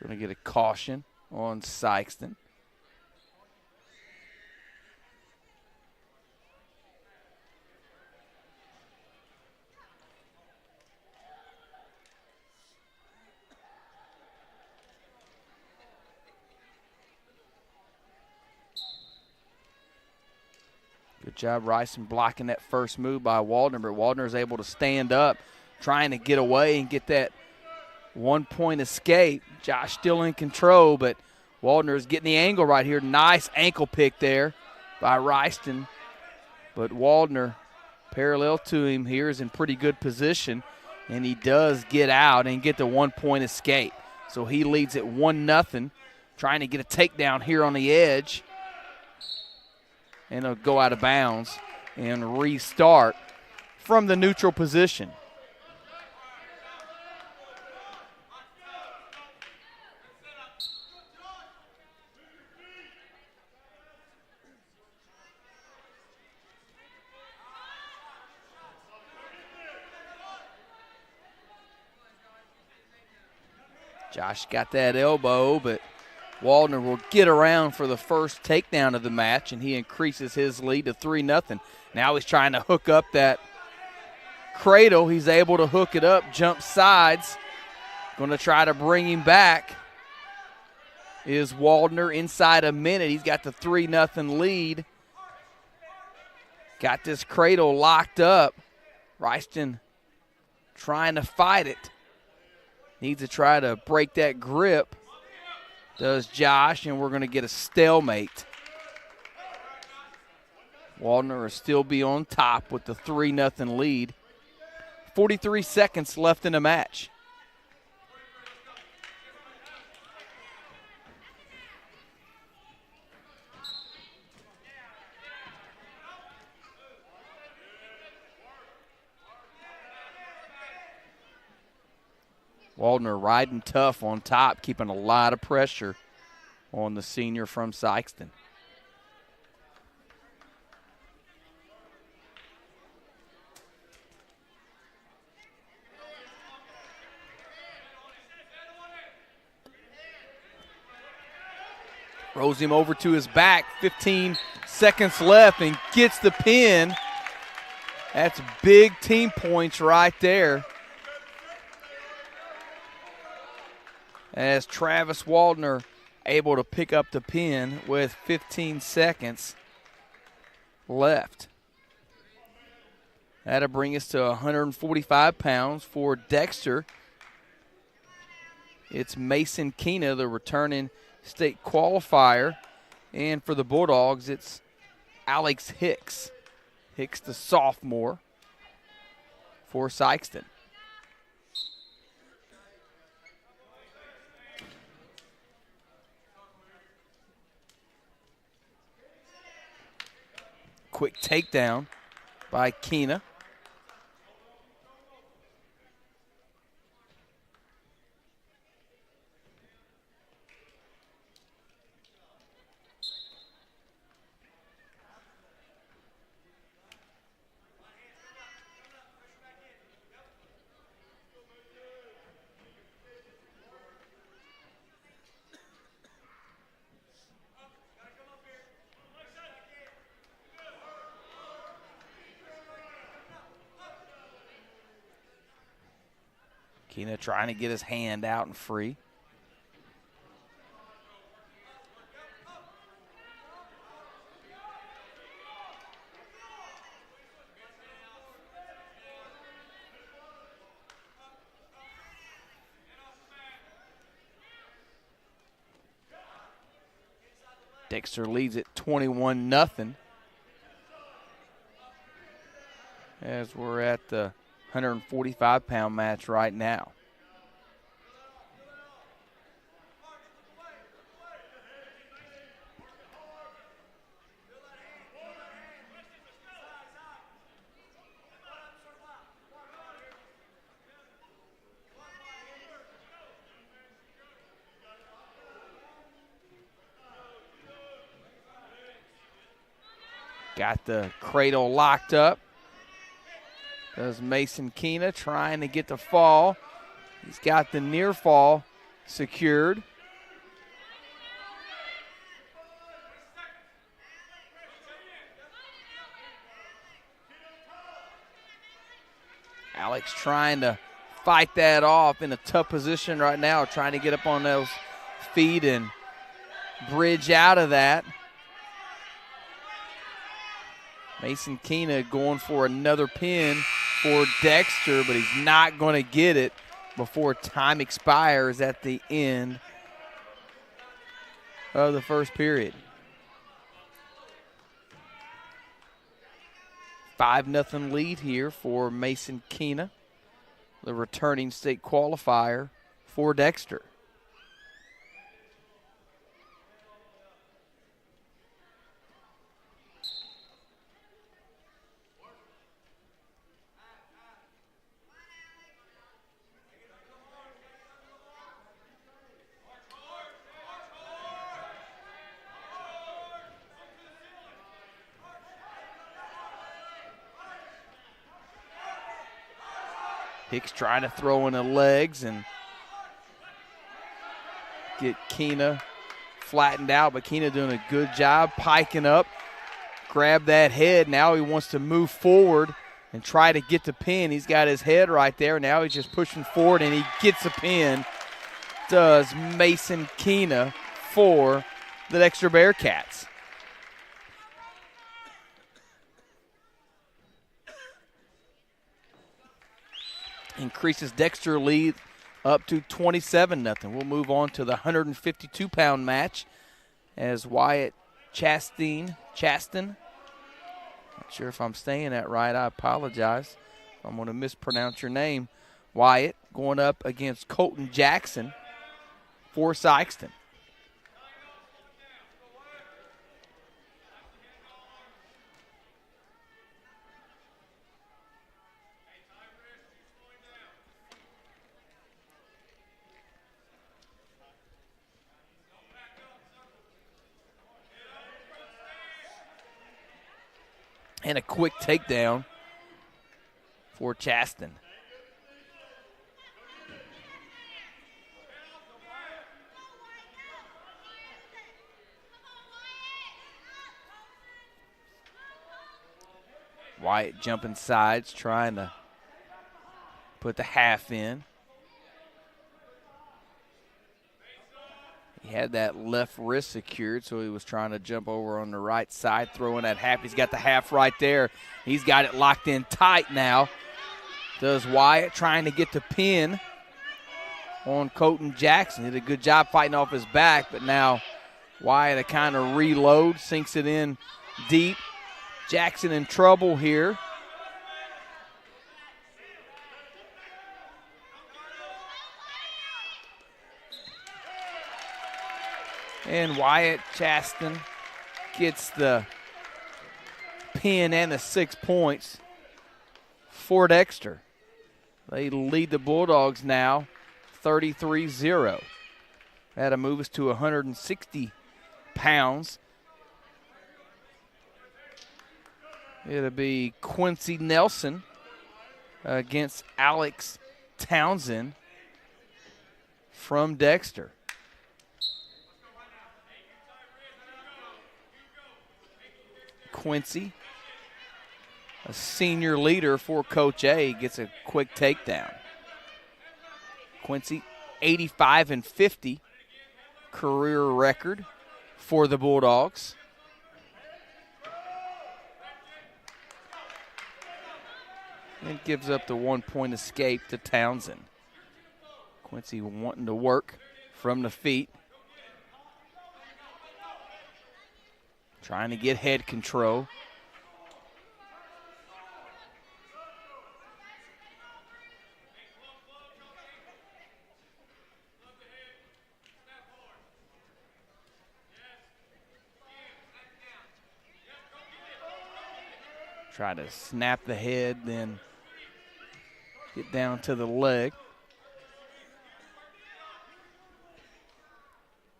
Going to get a caution on Sikeston. Good job, Reston, blocking that first move by Waldner, but Waldner is able to stand up, trying to get away and get that 1 point escape. Josh still in control, but Waldner is getting the angle right here. Nice ankle pick there by Reston, but Waldner, parallel to him here, is in pretty good position, and he does get out and get the 1-point escape. So he leads it 1-0, trying to get a takedown here on the edge, and he'll go out of bounds and restart from the neutral position. Josh got that elbow, but Waldner will get around for the first takedown of the match, and he increases his lead to 3-0. Now he's trying to hook up that cradle. He's able to hook it up, jump sides. Going to try to bring him back is Waldner inside a minute. He's got the 3-0 lead. Got this cradle locked up. Reston trying to fight it. Needs to try to break that grip. Does Josh, and we're going to get a stalemate. Waldner will still be on top with the 3-0 lead. 43 seconds left in the match. Waldner riding tough on top, keeping a lot of pressure on the senior from Sikeston. Throws him over to his back, 15 seconds left, and gets the pin. That's big team points right there. As Travis Waldner able to pick up the pin with 15 seconds left. That'll bring us to 145 pounds for Dexter. It's Mason Keena, the returning state qualifier. And for the Bulldogs, it's Alex Hicks. Hicks, the sophomore for Sikeston. Quick takedown by Keena. Keena trying to get his hand out and free. Dexter leads it 21-0. As we're at the 145-pound match right now. Got the cradle locked up. Does Mason Keena trying to get the fall. He's got the near fall secured. Alex trying to fight that off in a tough position right now, trying to get up on those feet and bridge out of that. Mason Keena going for another pin for Dexter, but he's not going to get it before time expires at the end of the first period. 5-0 lead here for Mason Keena, the returning state qualifier for Dexter. Hicks trying to throw in the legs and get Keena flattened out, but Keena doing a good job piking up. Grab that head. Now he wants to move forward and try to get the pin. He's got his head right there. Now he's just pushing forward, and he gets a pin. Does Mason Keena for the Dexter Bearcats. Increases Dexter lead up to 27-0. We'll move on to the 152-pound match as Wyatt Chaston, not sure if I'm saying that right, I apologize if I'm going to mispronounce your name, Wyatt, going up against Colton Jackson for Sikeston. And a quick takedown for Chaston. Wyatt jumping sides, trying to put the half in. He had that left wrist secured, so he was trying to jump over on the right side, throwing that half. He's got the half right there. He's got it locked in tight now. Does Wyatt, trying to get the pin on Colton Jackson. Did a good job fighting off his back, but now Wyatt a kind of reload, sinks it in deep. Jackson in trouble here. And Wyatt Chaston gets the pin and the 6 points for Dexter. They lead the Bulldogs now 33-0. That'll move us to 160 pounds. It'll be Quincy Nelson against Alex Townsend from Dexter. Quincy, a senior leader for Coach A, gets a quick takedown. Quincy, 85-50 career record for the Bulldogs. And gives up the 1 point escape to Townsend. Quincy wanting to work from the feet. Trying to get head control. Try to snap the head, then get down to the leg.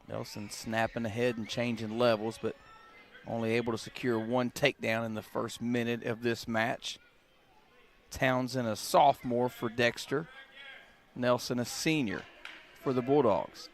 Nelson snapping the head and changing levels, but only able to secure one takedown in the first minute of this match. Townsend, a sophomore for Dexter. Nelson, a senior for the Bulldogs.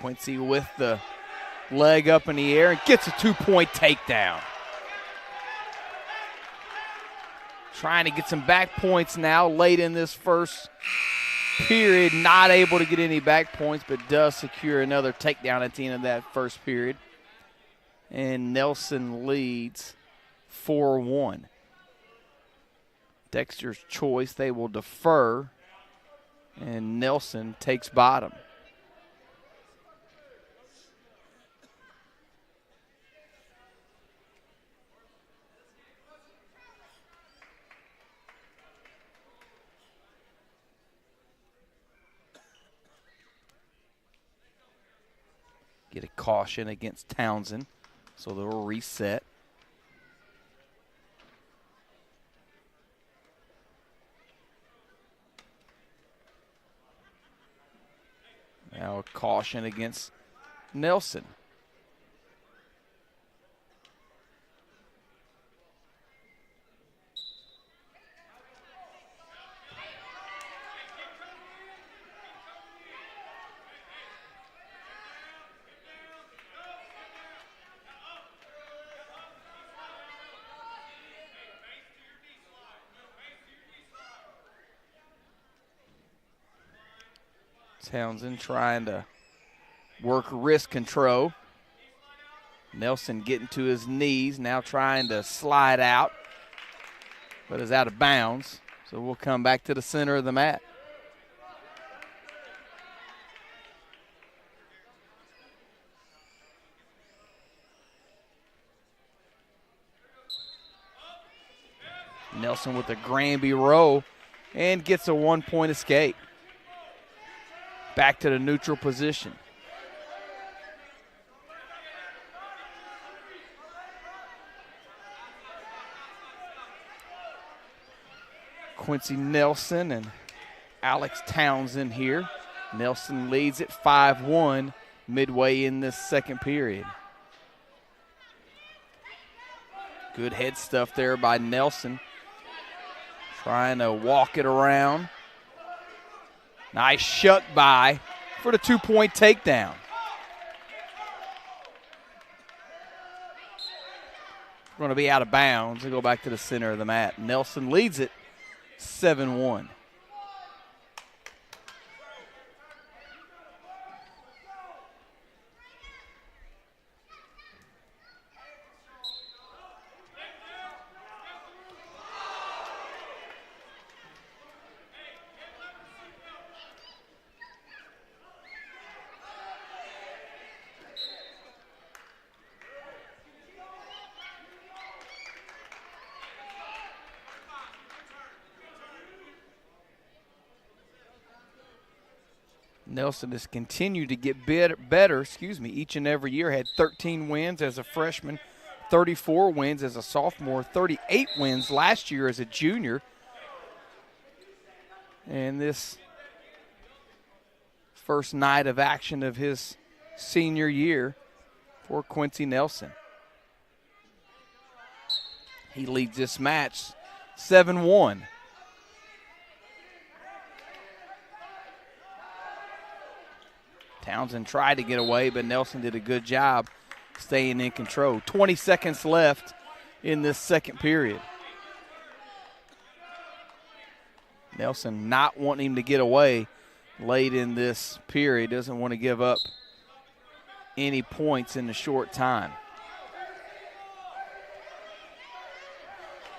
Quincy with the leg up in the air and gets a 2-point takedown. Trying to get some back points now late in this first period. Not able to get any back points, but does secure another takedown at the end of that first period. And Nelson leads 4-1. Dexter's choice, they will defer, and Nelson takes bottom. Get a caution against Townsend, so they'll reset. Now a caution against Nelson. Townsend trying to work wrist control. Nelson getting to his knees, now trying to slide out, but is out of bounds. So we'll come back to the center of the mat. Nelson with a Granby roll and gets a 1-point escape. Back to the neutral position. Quincy Nelson and Alex Townsend here. Nelson leads at 5-1 midway in this second period. Good head stuff there by Nelson. Trying to walk it around. Nice shuck by for the 2-point takedown. We're going to be out of bounds and go back to the center of the mat. Nelson leads it 7-1. Nelson has continued to get better, each and every year. Had 13 wins as a freshman, 34 wins as a sophomore, 38 wins last year as a junior. And this first night of action of his senior year for Quincy Nelson. He leads this match 7-1. Townsend tried to get away, but Nelson did a good job staying in control. 20 seconds left in this second period. Nelson not wanting him to get away late in this period. Doesn't want to give up any points in the short time.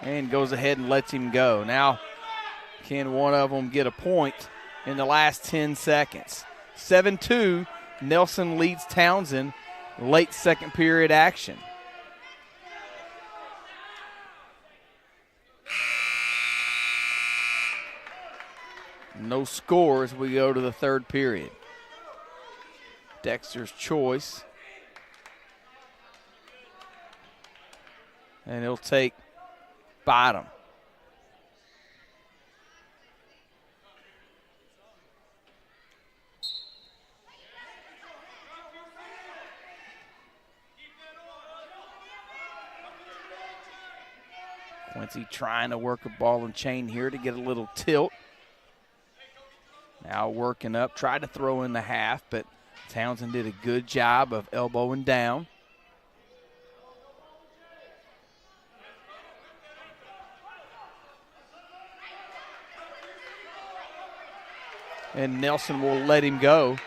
And goes ahead and lets him go. Now, can one of them get a point in the last 10 seconds? 7-2, Nelson leads Townsend, late second period action. No score as we go to the third period. Dexter's choice. And he'll take bottom. Quincy trying to work a ball and chain here to get a little tilt. Now working up, tried to throw in the half, but Townsend did a good job of elbowing down. And Nelson will let him go.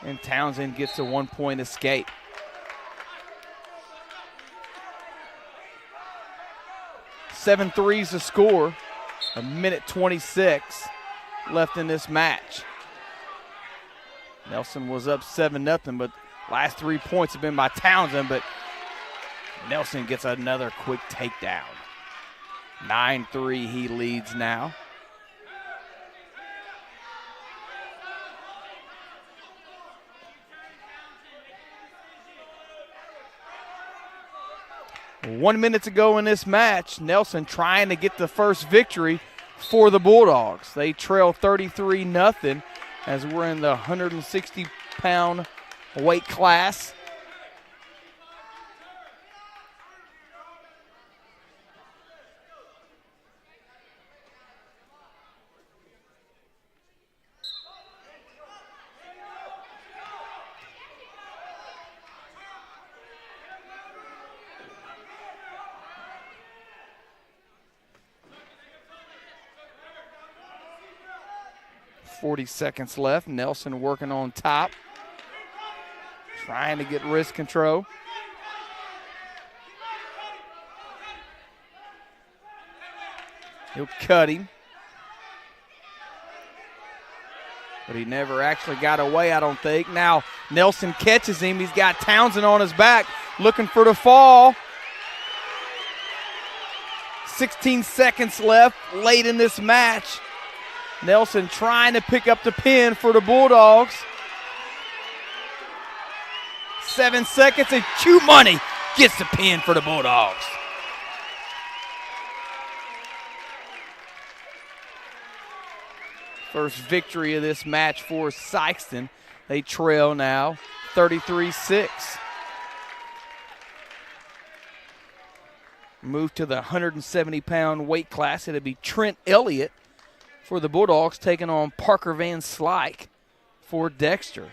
And Townsend gets a 1-point escape. Seven threes to score. A minute 26 left in this match. Nelson was up 7-0, but last 3 points have been by Townsend, but Nelson gets another quick takedown. 9-3 he leads now. One minute to go in this match. Nelson trying to get the first victory for the Bulldogs. They trail 33-0 as we're in the 160-pound weight class. .40 seconds left. Nelson working on top, trying to get wrist control. He'll cut him, but he never actually got away, I don't think. Now Nelson catches him. He's got Townsend on his back, looking for the fall. 16 seconds left late in this match. Nelson trying to pick up the pin for the Bulldogs. 7 seconds, and Q Money gets the pin for the Bulldogs. First victory of this match for Sikeston. They trail now 33-6. Move to the 170-pound weight class. It'll be Trent Elliott for the Bulldogs, taking on Parker Van Slyke for Dexter.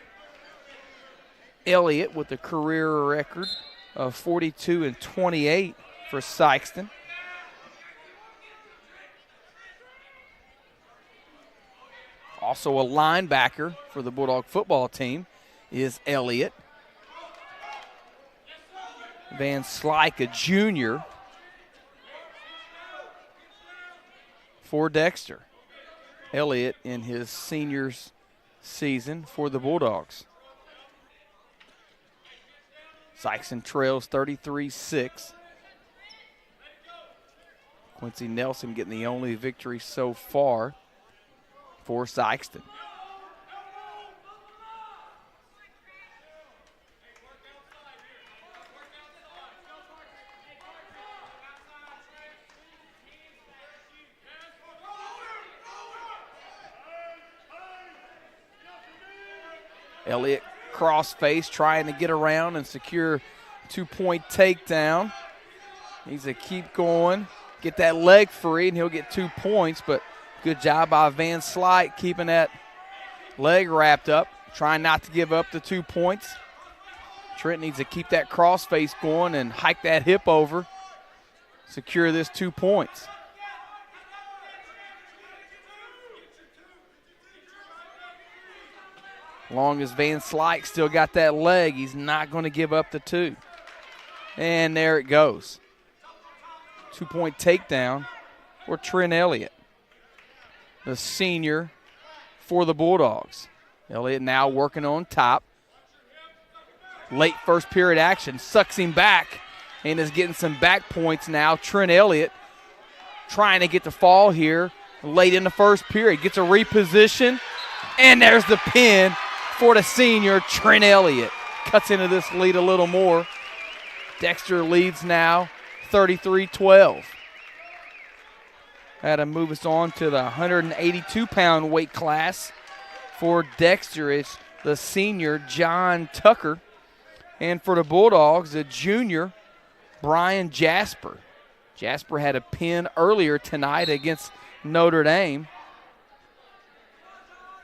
Elliott with a career record of 42-28 for Sikeston. Also a linebacker for the Bulldog football team is Elliott. Van Slyke, a junior for Dexter. Elliott in his seniors season for the Bulldogs. Saxon trails 33-6. Quincy Nelson getting the only victory so far for Sikeston. Elliott cross face, trying to get around and secure 2-point takedown. Needs to keep going, get that leg free, and he'll get 2 points, but good job by Van Slyke keeping that leg wrapped up, trying not to give up the 2 points. Trent needs to keep that cross face going and hike that hip over, secure this 2 points. Long as Van Slyke still got that leg, he's not going to give up the 2. And there it goes. 2-point takedown for Trent Elliott, the senior for the Bulldogs. Elliott now working on top. Late first period action, sucks him back and is getting some back points now. Trent Elliott trying to get the fall here late in the first period. Gets a reposition, and there's the pin for the senior, Trent Elliott. Cuts into this lead a little more. Dexter leads now 33-12. That'll move us on to the 182-pound weight class. For Dexter, it's the senior, John Tucker. And for the Bulldogs, the junior, Brian Jasper. Jasper had a pin earlier tonight against Notre Dame.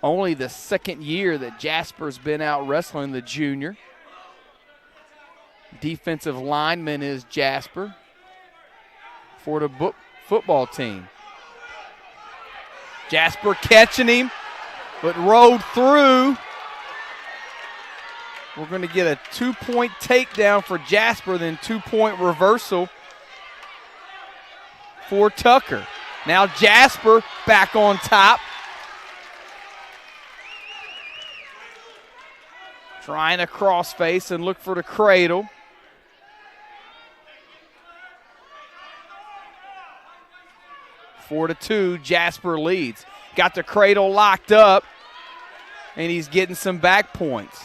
only the second year that Jasper's been out wrestling the junior. Defensive lineman is Jasper for the football team. Jasper catching him, but rode through. We're going to get a 2-point takedown for Jasper, then 2-point reversal for Tucker. Now Jasper back on top. Trying to crossface and look for the cradle. Four to 2, Jasper leads. Got the cradle locked up, and he's getting some back points.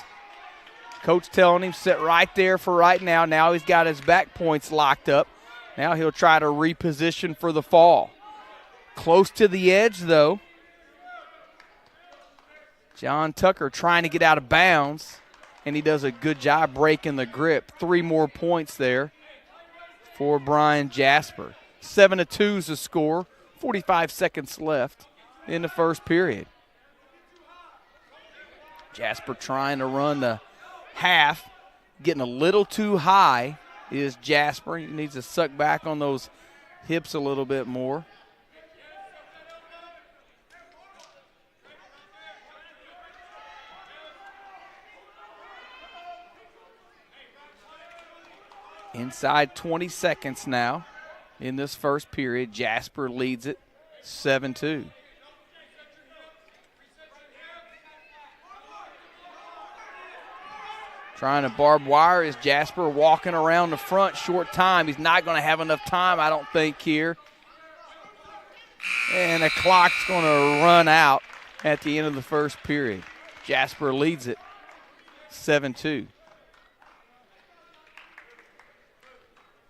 Coach telling him sit right there for right now. Now he's got his back points locked up. Now he'll try to reposition for the fall. Close to the edge, though. John Tucker trying to get out of bounds, and he does a good job breaking the grip. 3 more points there for Brian Jasper. 7 to 2 is the score. 45 seconds left in the first period. Jasper trying to run the half, getting a little too high is Jasper. He needs to suck back on those hips a little bit more. Inside 20 seconds now in this first period. Jasper leads it 7-2. Trying to barbed wire is Jasper walking around the front. Short time. He's not going to have enough time, I don't think, here. And the clock's going to run out at the end of the first period. Jasper leads it 7-2.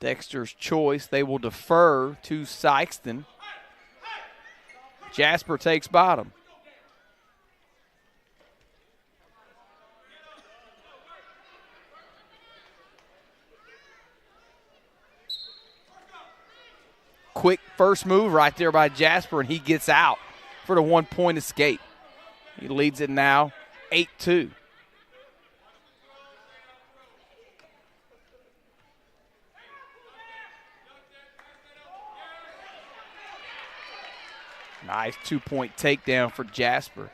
Dexter's choice. They will defer to Sikeston. Jasper takes bottom. Quick first move right there by Jasper, and he gets out for the 1-point escape. He leads it now 8-2. Nice 2-point takedown for Jasper.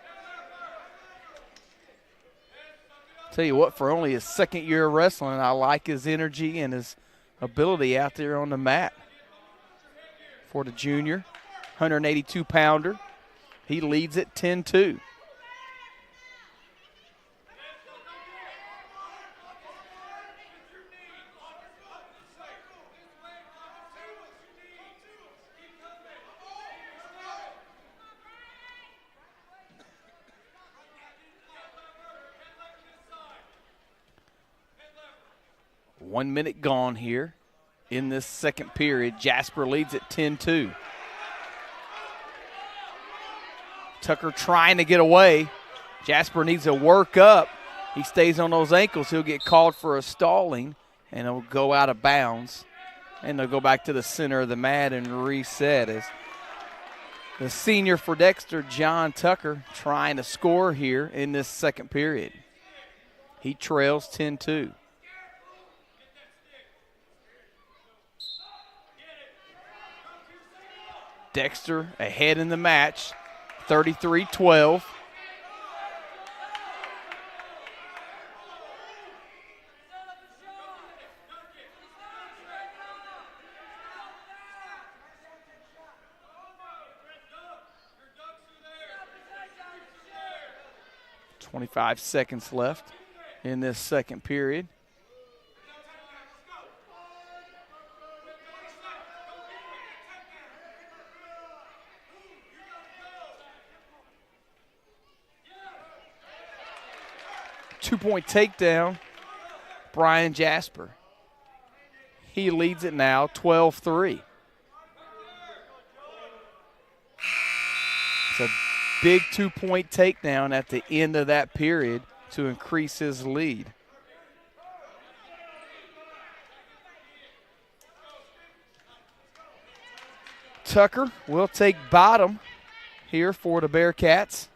Tell you what, for only his second year of wrestling, I like his energy and his ability out there on the mat. For the junior, 182-pounder. He leads it 10-2. One minute gone here in this second period. Jasper leads at 10-2. Tucker trying to get away. Jasper needs to work up. He stays on those ankles. He'll get called for a stalling, and he'll go out of bounds. And they'll go back to the center of the mat and reset as the senior for Dexter, John Tucker, trying to score here in this second period. He trails 10-2. Dexter ahead in the match, 33-12. .25 seconds left in this second period. Two-point takedown, Brian Jasper. He leads it now 12-3. It's a big 2-point takedown at the end of that period to increase his lead. Tucker will take bottom here for the Bearcats.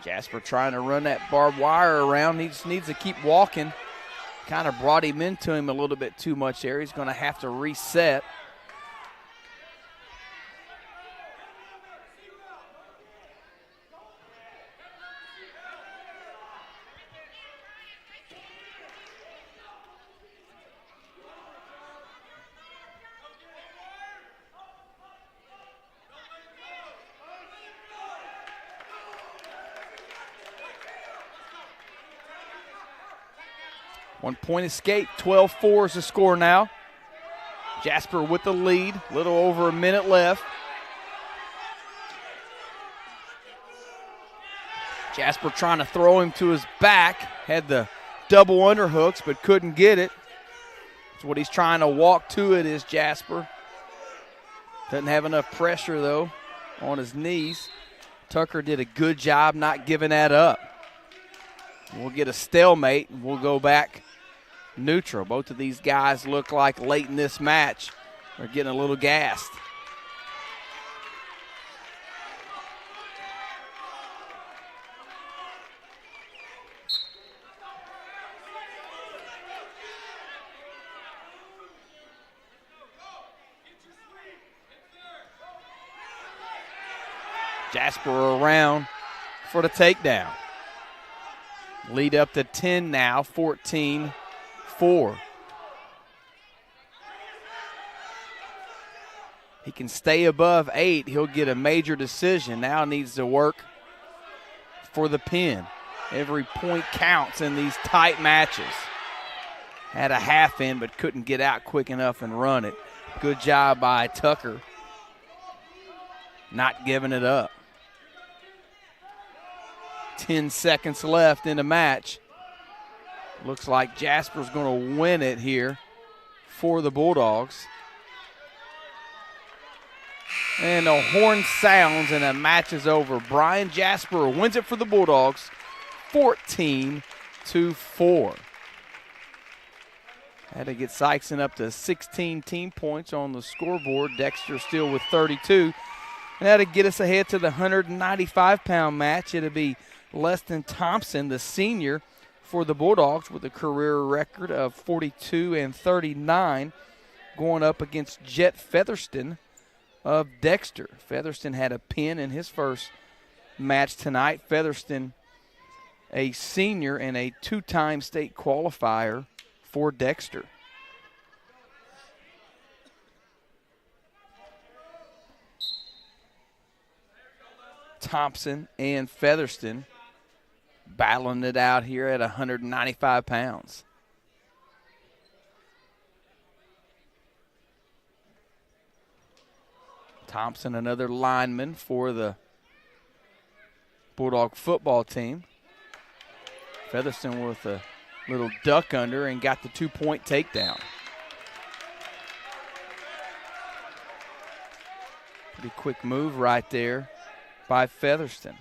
Jasper trying to run that barbed wire around. He just needs to keep walking. Kind of brought him into him a little bit too much there. He's going to have to reset. One-point escape, 12-4 is the score now. Jasper with the lead, a little over a minute left. Jasper trying to throw him to his back, had the double underhooks but couldn't get it. That's what he's trying to walk to it is Jasper. Doesn't have enough pressure though on his knees. Tucker did a good job not giving that up. We'll get a stalemate and we'll go back neutral. Both of these guys look like late in this match they're getting a little gassed. Jasper around for the takedown. Lead up to 10 now, 14-4. He can stay above 8. He'll get a major decision. Now needs to work for the pin. Every point counts in these tight matches. Had a half in but couldn't get out quick enough and run it. Good job by Tucker not giving it up. 10 seconds left in the match. Looks like Jasper's going to win it here for the Bulldogs. And the horn sounds and the match is over. Brian Jasper wins it for the Bulldogs, 14-4. Had to get Sykeston up to 16 team points on the scoreboard. Dexter still with 32. And that'll get us ahead to the 195-pound match. It'll be Reston Thompson, the senior for the Bulldogs, with a career record of 42-39, going up against Jet Featherston of Dexter. Featherston had a pin in his first match tonight. Featherston, a senior and a two-time state qualifier for Dexter. Thompson and Featherston battling it out here at 195 pounds. Thompson, another lineman for the Bulldog football team. Featherston with a little duck under and got the 2-point takedown. Pretty quick move right there by Featherston.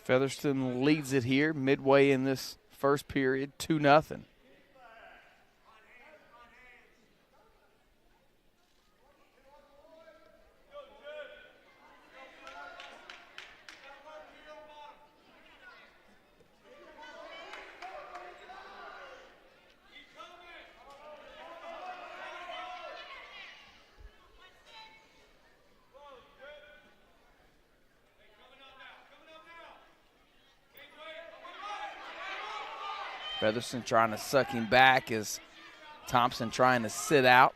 Featherston leads it here midway in this first period, 2-0. Featherston trying to suck him back as Thompson trying to sit out.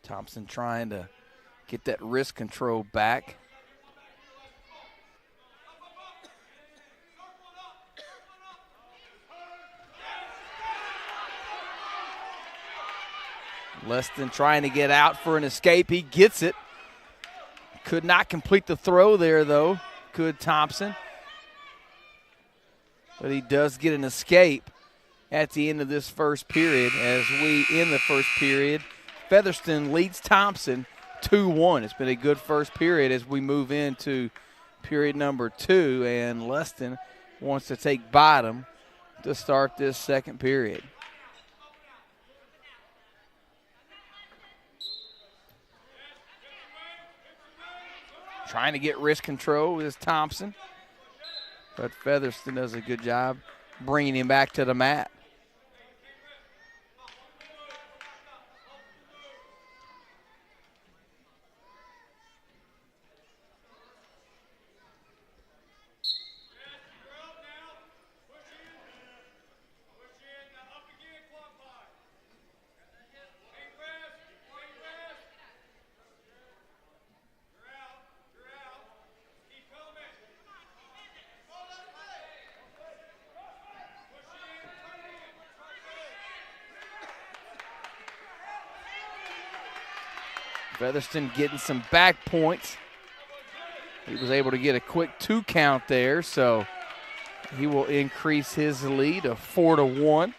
Thompson trying to get that wrist control back. Reston trying to get out for an escape. He gets it. Could not complete the throw there, though. Could Thompson. But he does get an escape at the end of this first period. As we end the first period, Featherston leads Thompson 2-1. It's been a good first period as we move into period number 2, and Reston wants to take bottom to start this second period. Trying to get wrist control is Thompson, but Featherston does a good job bringing him back to the mat. Featherston getting some back points. He was able to get a quick 2 count there, so he will increase his lead to 4-1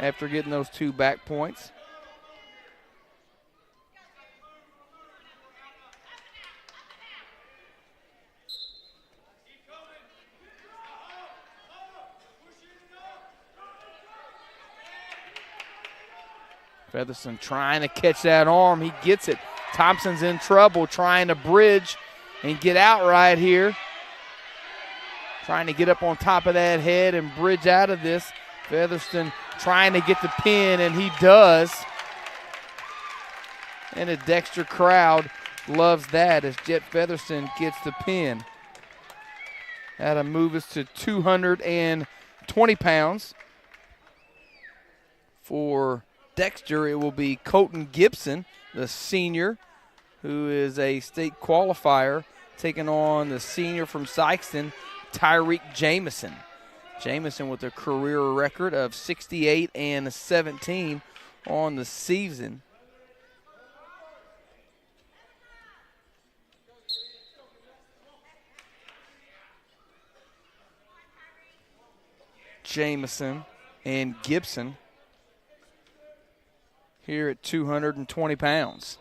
after getting those 2 back points. Featherston trying to catch that arm. He gets it. Thompson's in trouble trying to bridge and get out right here. Trying to get up on top of that head and bridge out of this. Featherston trying to get the pin, and he does. And the Dexter crowd loves that as Jet Featherston gets the pin. That'll move us to 220 pounds. For Dexter, it will be Colton Gibson, the senior, who is a state qualifier, taking on the senior from Sikeston, Tyreke Jamison. Jamison with a career record of 68-17 on the season. Jamison and Gibson here at 220 pounds.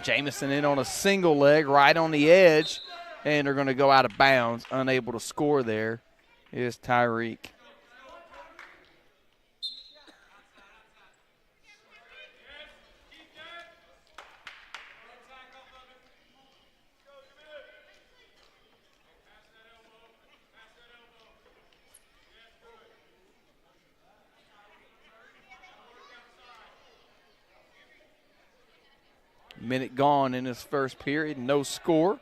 Jamison in on a single leg right on the edge, and they're going to go out of bounds. Unable to score there is Tyreke. Minute gone in his first period. No score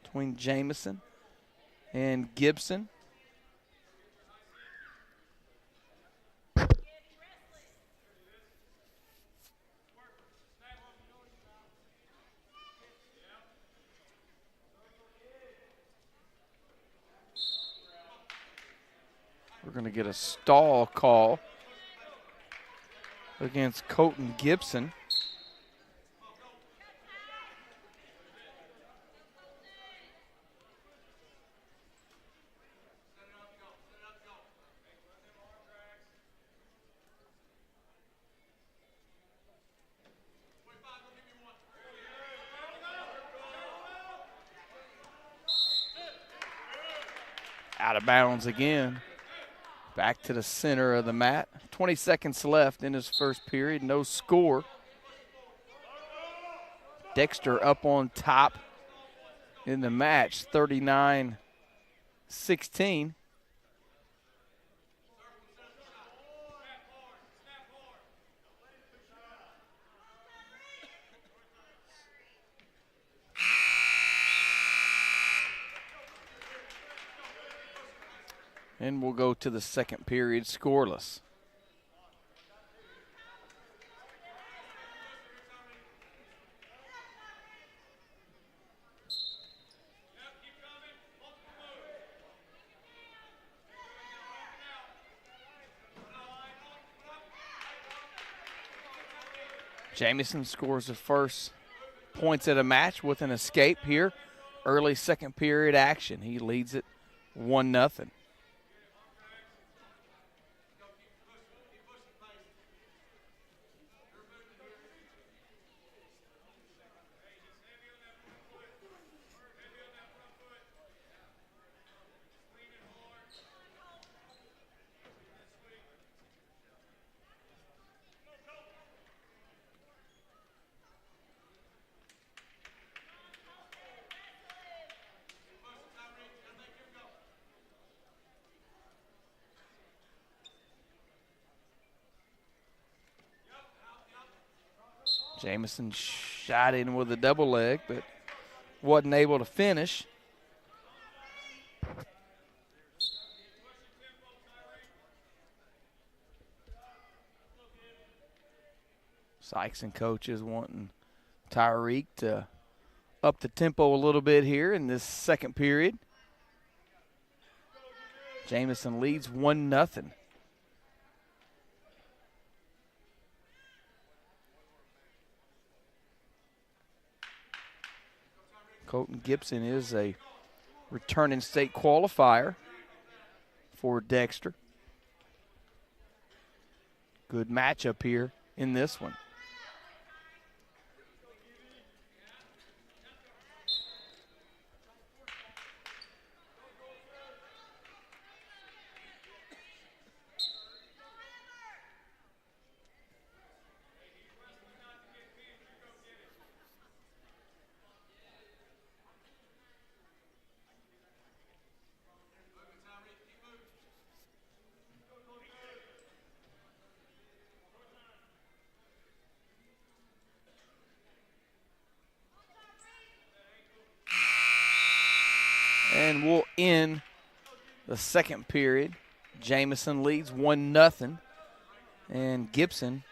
between Jamison and Gibson. We're going to get a stall call against Colton Gibson. Out of bounds again. Back to the center of the mat. 20 seconds left in his first period. No score. Dexter up on top in the match, 39-16. And we'll go to the second period scoreless. Jamison scores the first points of the match with an escape here. Early second period action. He leads it 1-0. Jamison shot in with a double leg, but wasn't able to finish. Sykes and coaches wanting Tyreke to up the tempo a little bit here in this second period. Jamison leads 1-0. Colton Gibson is a returning state qualifier for Dexter. Good matchup here in this one. And we'll end the second period. Jamison leads 1-0. And Gibson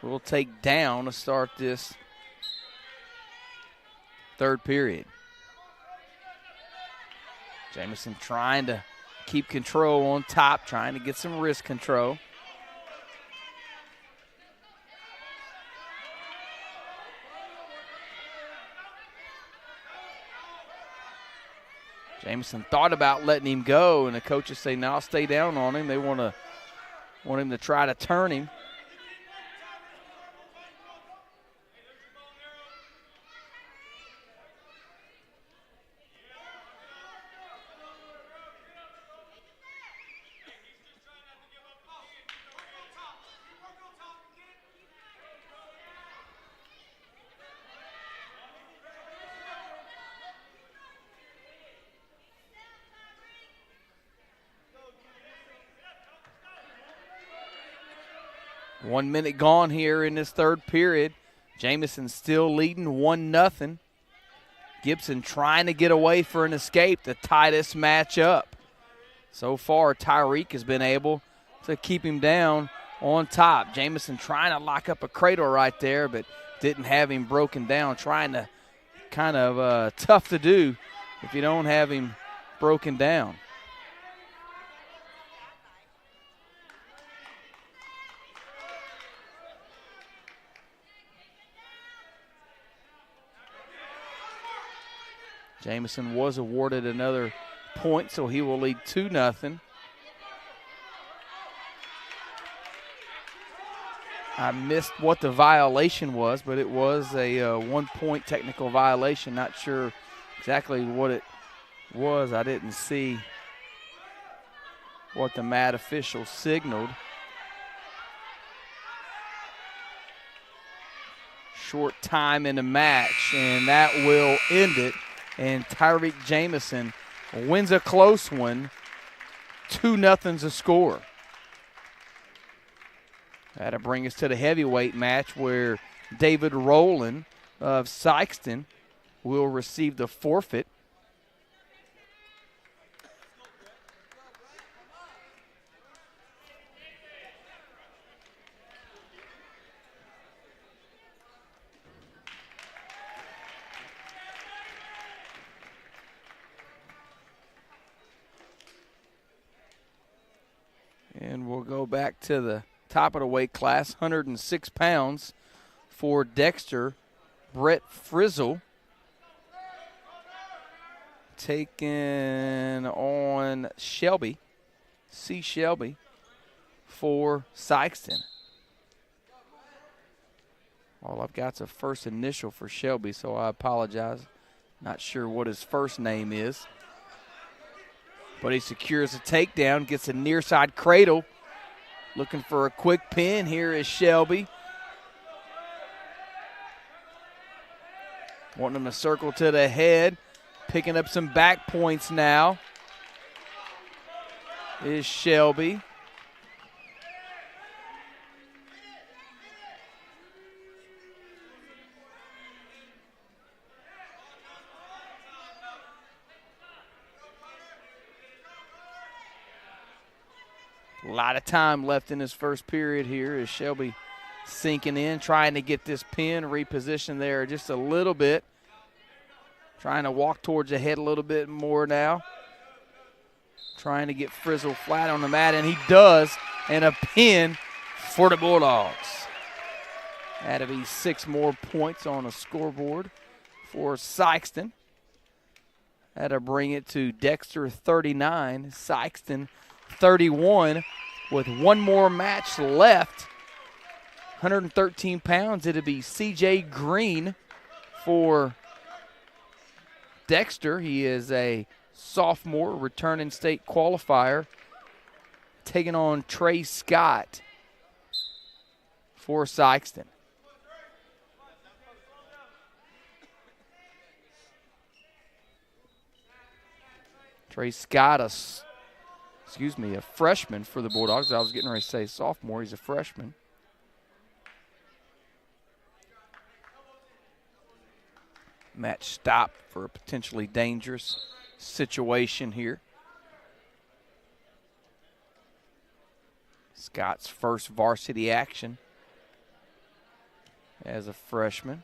will take down to start this third period. Jamison trying to keep control on top, trying to get some wrist control. Jamison thought about letting him go, and the coaches say, no, stay down on him. They want him to try to turn him. One minute gone here in this third period. Jamison still leading 1-0. Gibson trying to get away for an escape to tie this match up. So far, Tyreke has been able to keep him down on top. Jamison trying to lock up a cradle right there, but didn't have him broken down. Trying to kind of tough to do if you don't have him broken down. Jamison was awarded another point, so he will lead 2-0. I missed what the violation was, but it was a 1-point technical violation. Not sure exactly what it was. I didn't see what the mat official signaled. Short time in the match, and that will end it. And Tyreke Jamison wins a close one. 2-0's a score. That'll bring us to the heavyweight match where David Rowland of Sikeston will receive the forfeit. go back to the top of the weight class, 106 pounds for Dexter. Brett Frizzle taking on Shelby, C. Shelby for Sikeston. All I've got is a first initial for Shelby, so I apologize. Not sure what his first name is. But he secures a takedown, gets a near side cradle. Looking for a quick pin. Here is Shelby. Wanting him to circle to the head. Picking up some back points now is Shelby. A lot of time left in this first period here as Shelby sinking in, trying to get this pin, reposition there just a little bit. Trying to walk towards the head a little bit more now. Trying to get Frizzle flat on the mat, and he does, and a pin for the Bulldogs. That'll be 6 more points on the scoreboard for Sikeston. That'll bring it to Dexter 39, Sikeston 31, with one more match left. 113 pounds, it'll be C.J. Green for Dexter. He is a sophomore, returning state qualifier, taking on Trey Scott for Sikeston. Trey Scott, a freshman for the Bulldogs. I was getting ready to say sophomore. He's a freshman. Match stopped for a potentially dangerous situation here. Scott's first varsity action as a freshman,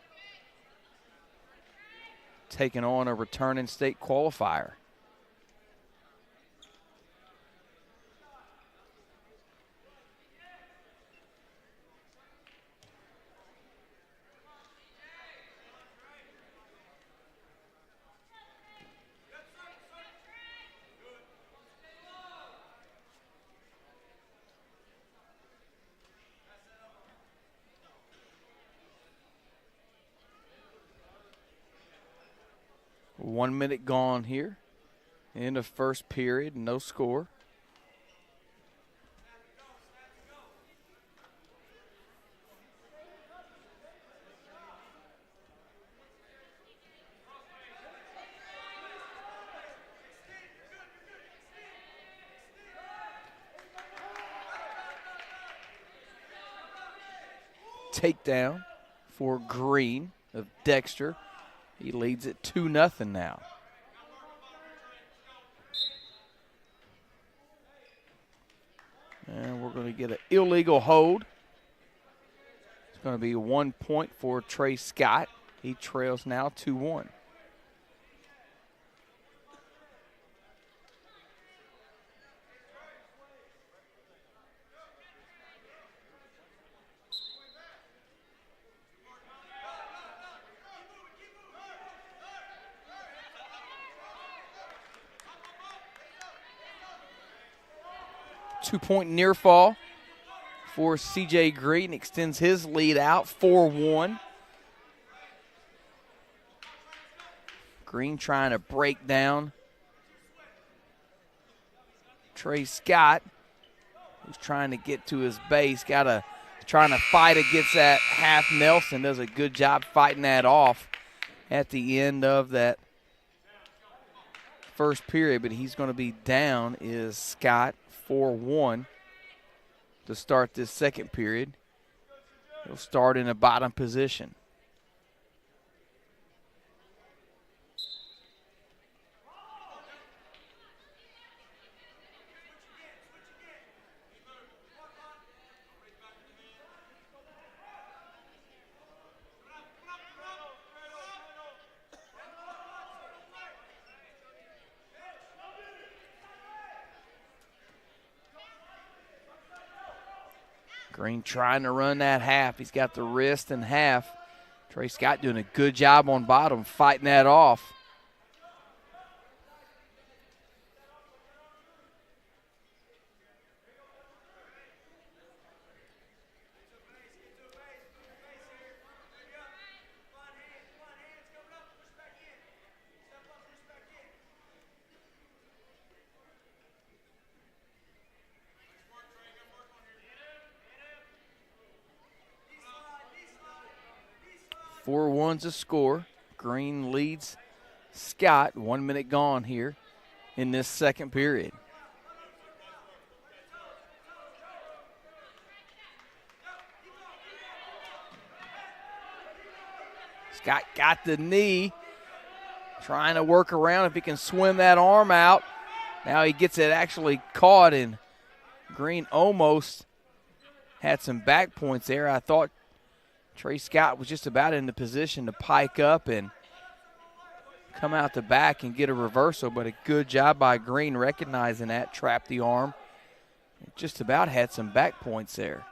taking on a returning state qualifier. One minute gone here in the first period, no score. Takedown for Green of Dexter. He leads it 2-0 now. And we're going to get an illegal hold. It's going to be 1 point for Trey Scott. He trails now 2-1. Two-point near fall for C.J. Green. Extends his lead out 4-1. Green trying to break down Trey Scott, who's trying to get to his base. Trying to fight against that half Nelson. Does a good job fighting that off at the end of that first period, but he's going to be down is Scott. 4-1 to start this second period. He'll start in a bottom position. Green trying to run that half. He's got the wrist and half. Trey Scott doing a good job on bottom, fighting that off. Four one's a score. Green leads Scott. 1 minute gone here in this second period. Scott got the knee. Trying to work around if he can swim that arm out. Now he gets it actually caught, and Green almost had some back points there. I thought Trey Scott was just about in the position to pike up and come out the back and get a reversal, but a good job by Green recognizing that, trapped the arm. Just about had some back points there.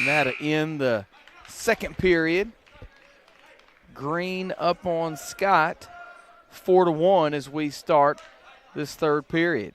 That'll end the second period. Green up on Scott 4-1 as we start this third period.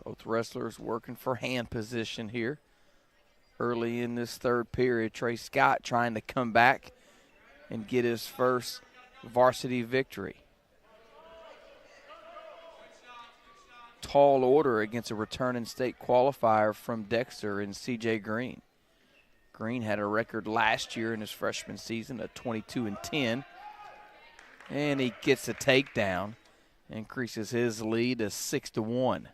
Both wrestlers working for hand position here early in this third period. Trey Scott trying to come back and get his first varsity victory. Tall order against a returning state qualifier from Dexter and C.J. Green. Green had a record last year in his freshman season of 22-10. And he gets a takedown, increases his lead to 6-1.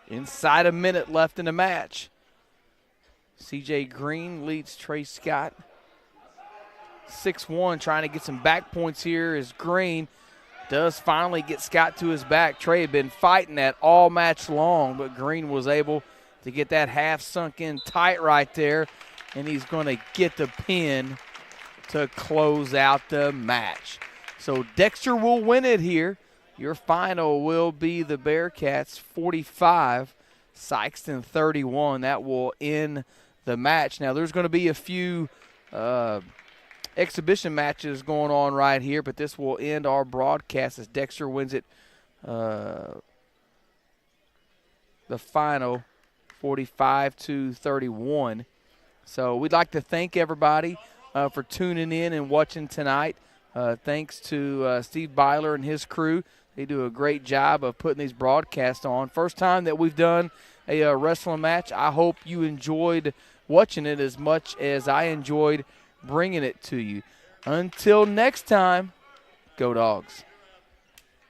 Inside a minute left in the match. C.J. Green leads Trey Scott 6-1, trying to get some back points here as Green does finally get Scott to his back. Trey had been fighting that all match long, but Green was able to get that half sunk in tight right there, and he's going to get the pin to close out the match. So Dexter will win it here. Your final will be the Bearcats 45, Sikeston 31. That will end the match. Now, there's going to be a few exhibition matches going on right here, but this will end our broadcast as Dexter wins it the final 45-31. So we'd like to thank everybody for tuning in and watching tonight. Thanks to Steve Byler and his crew. They do a great job of putting these broadcasts on. First time that we've done a wrestling match. I hope you enjoyed watching it as much as I enjoyed bringing it to you. Until next time, go Dogs.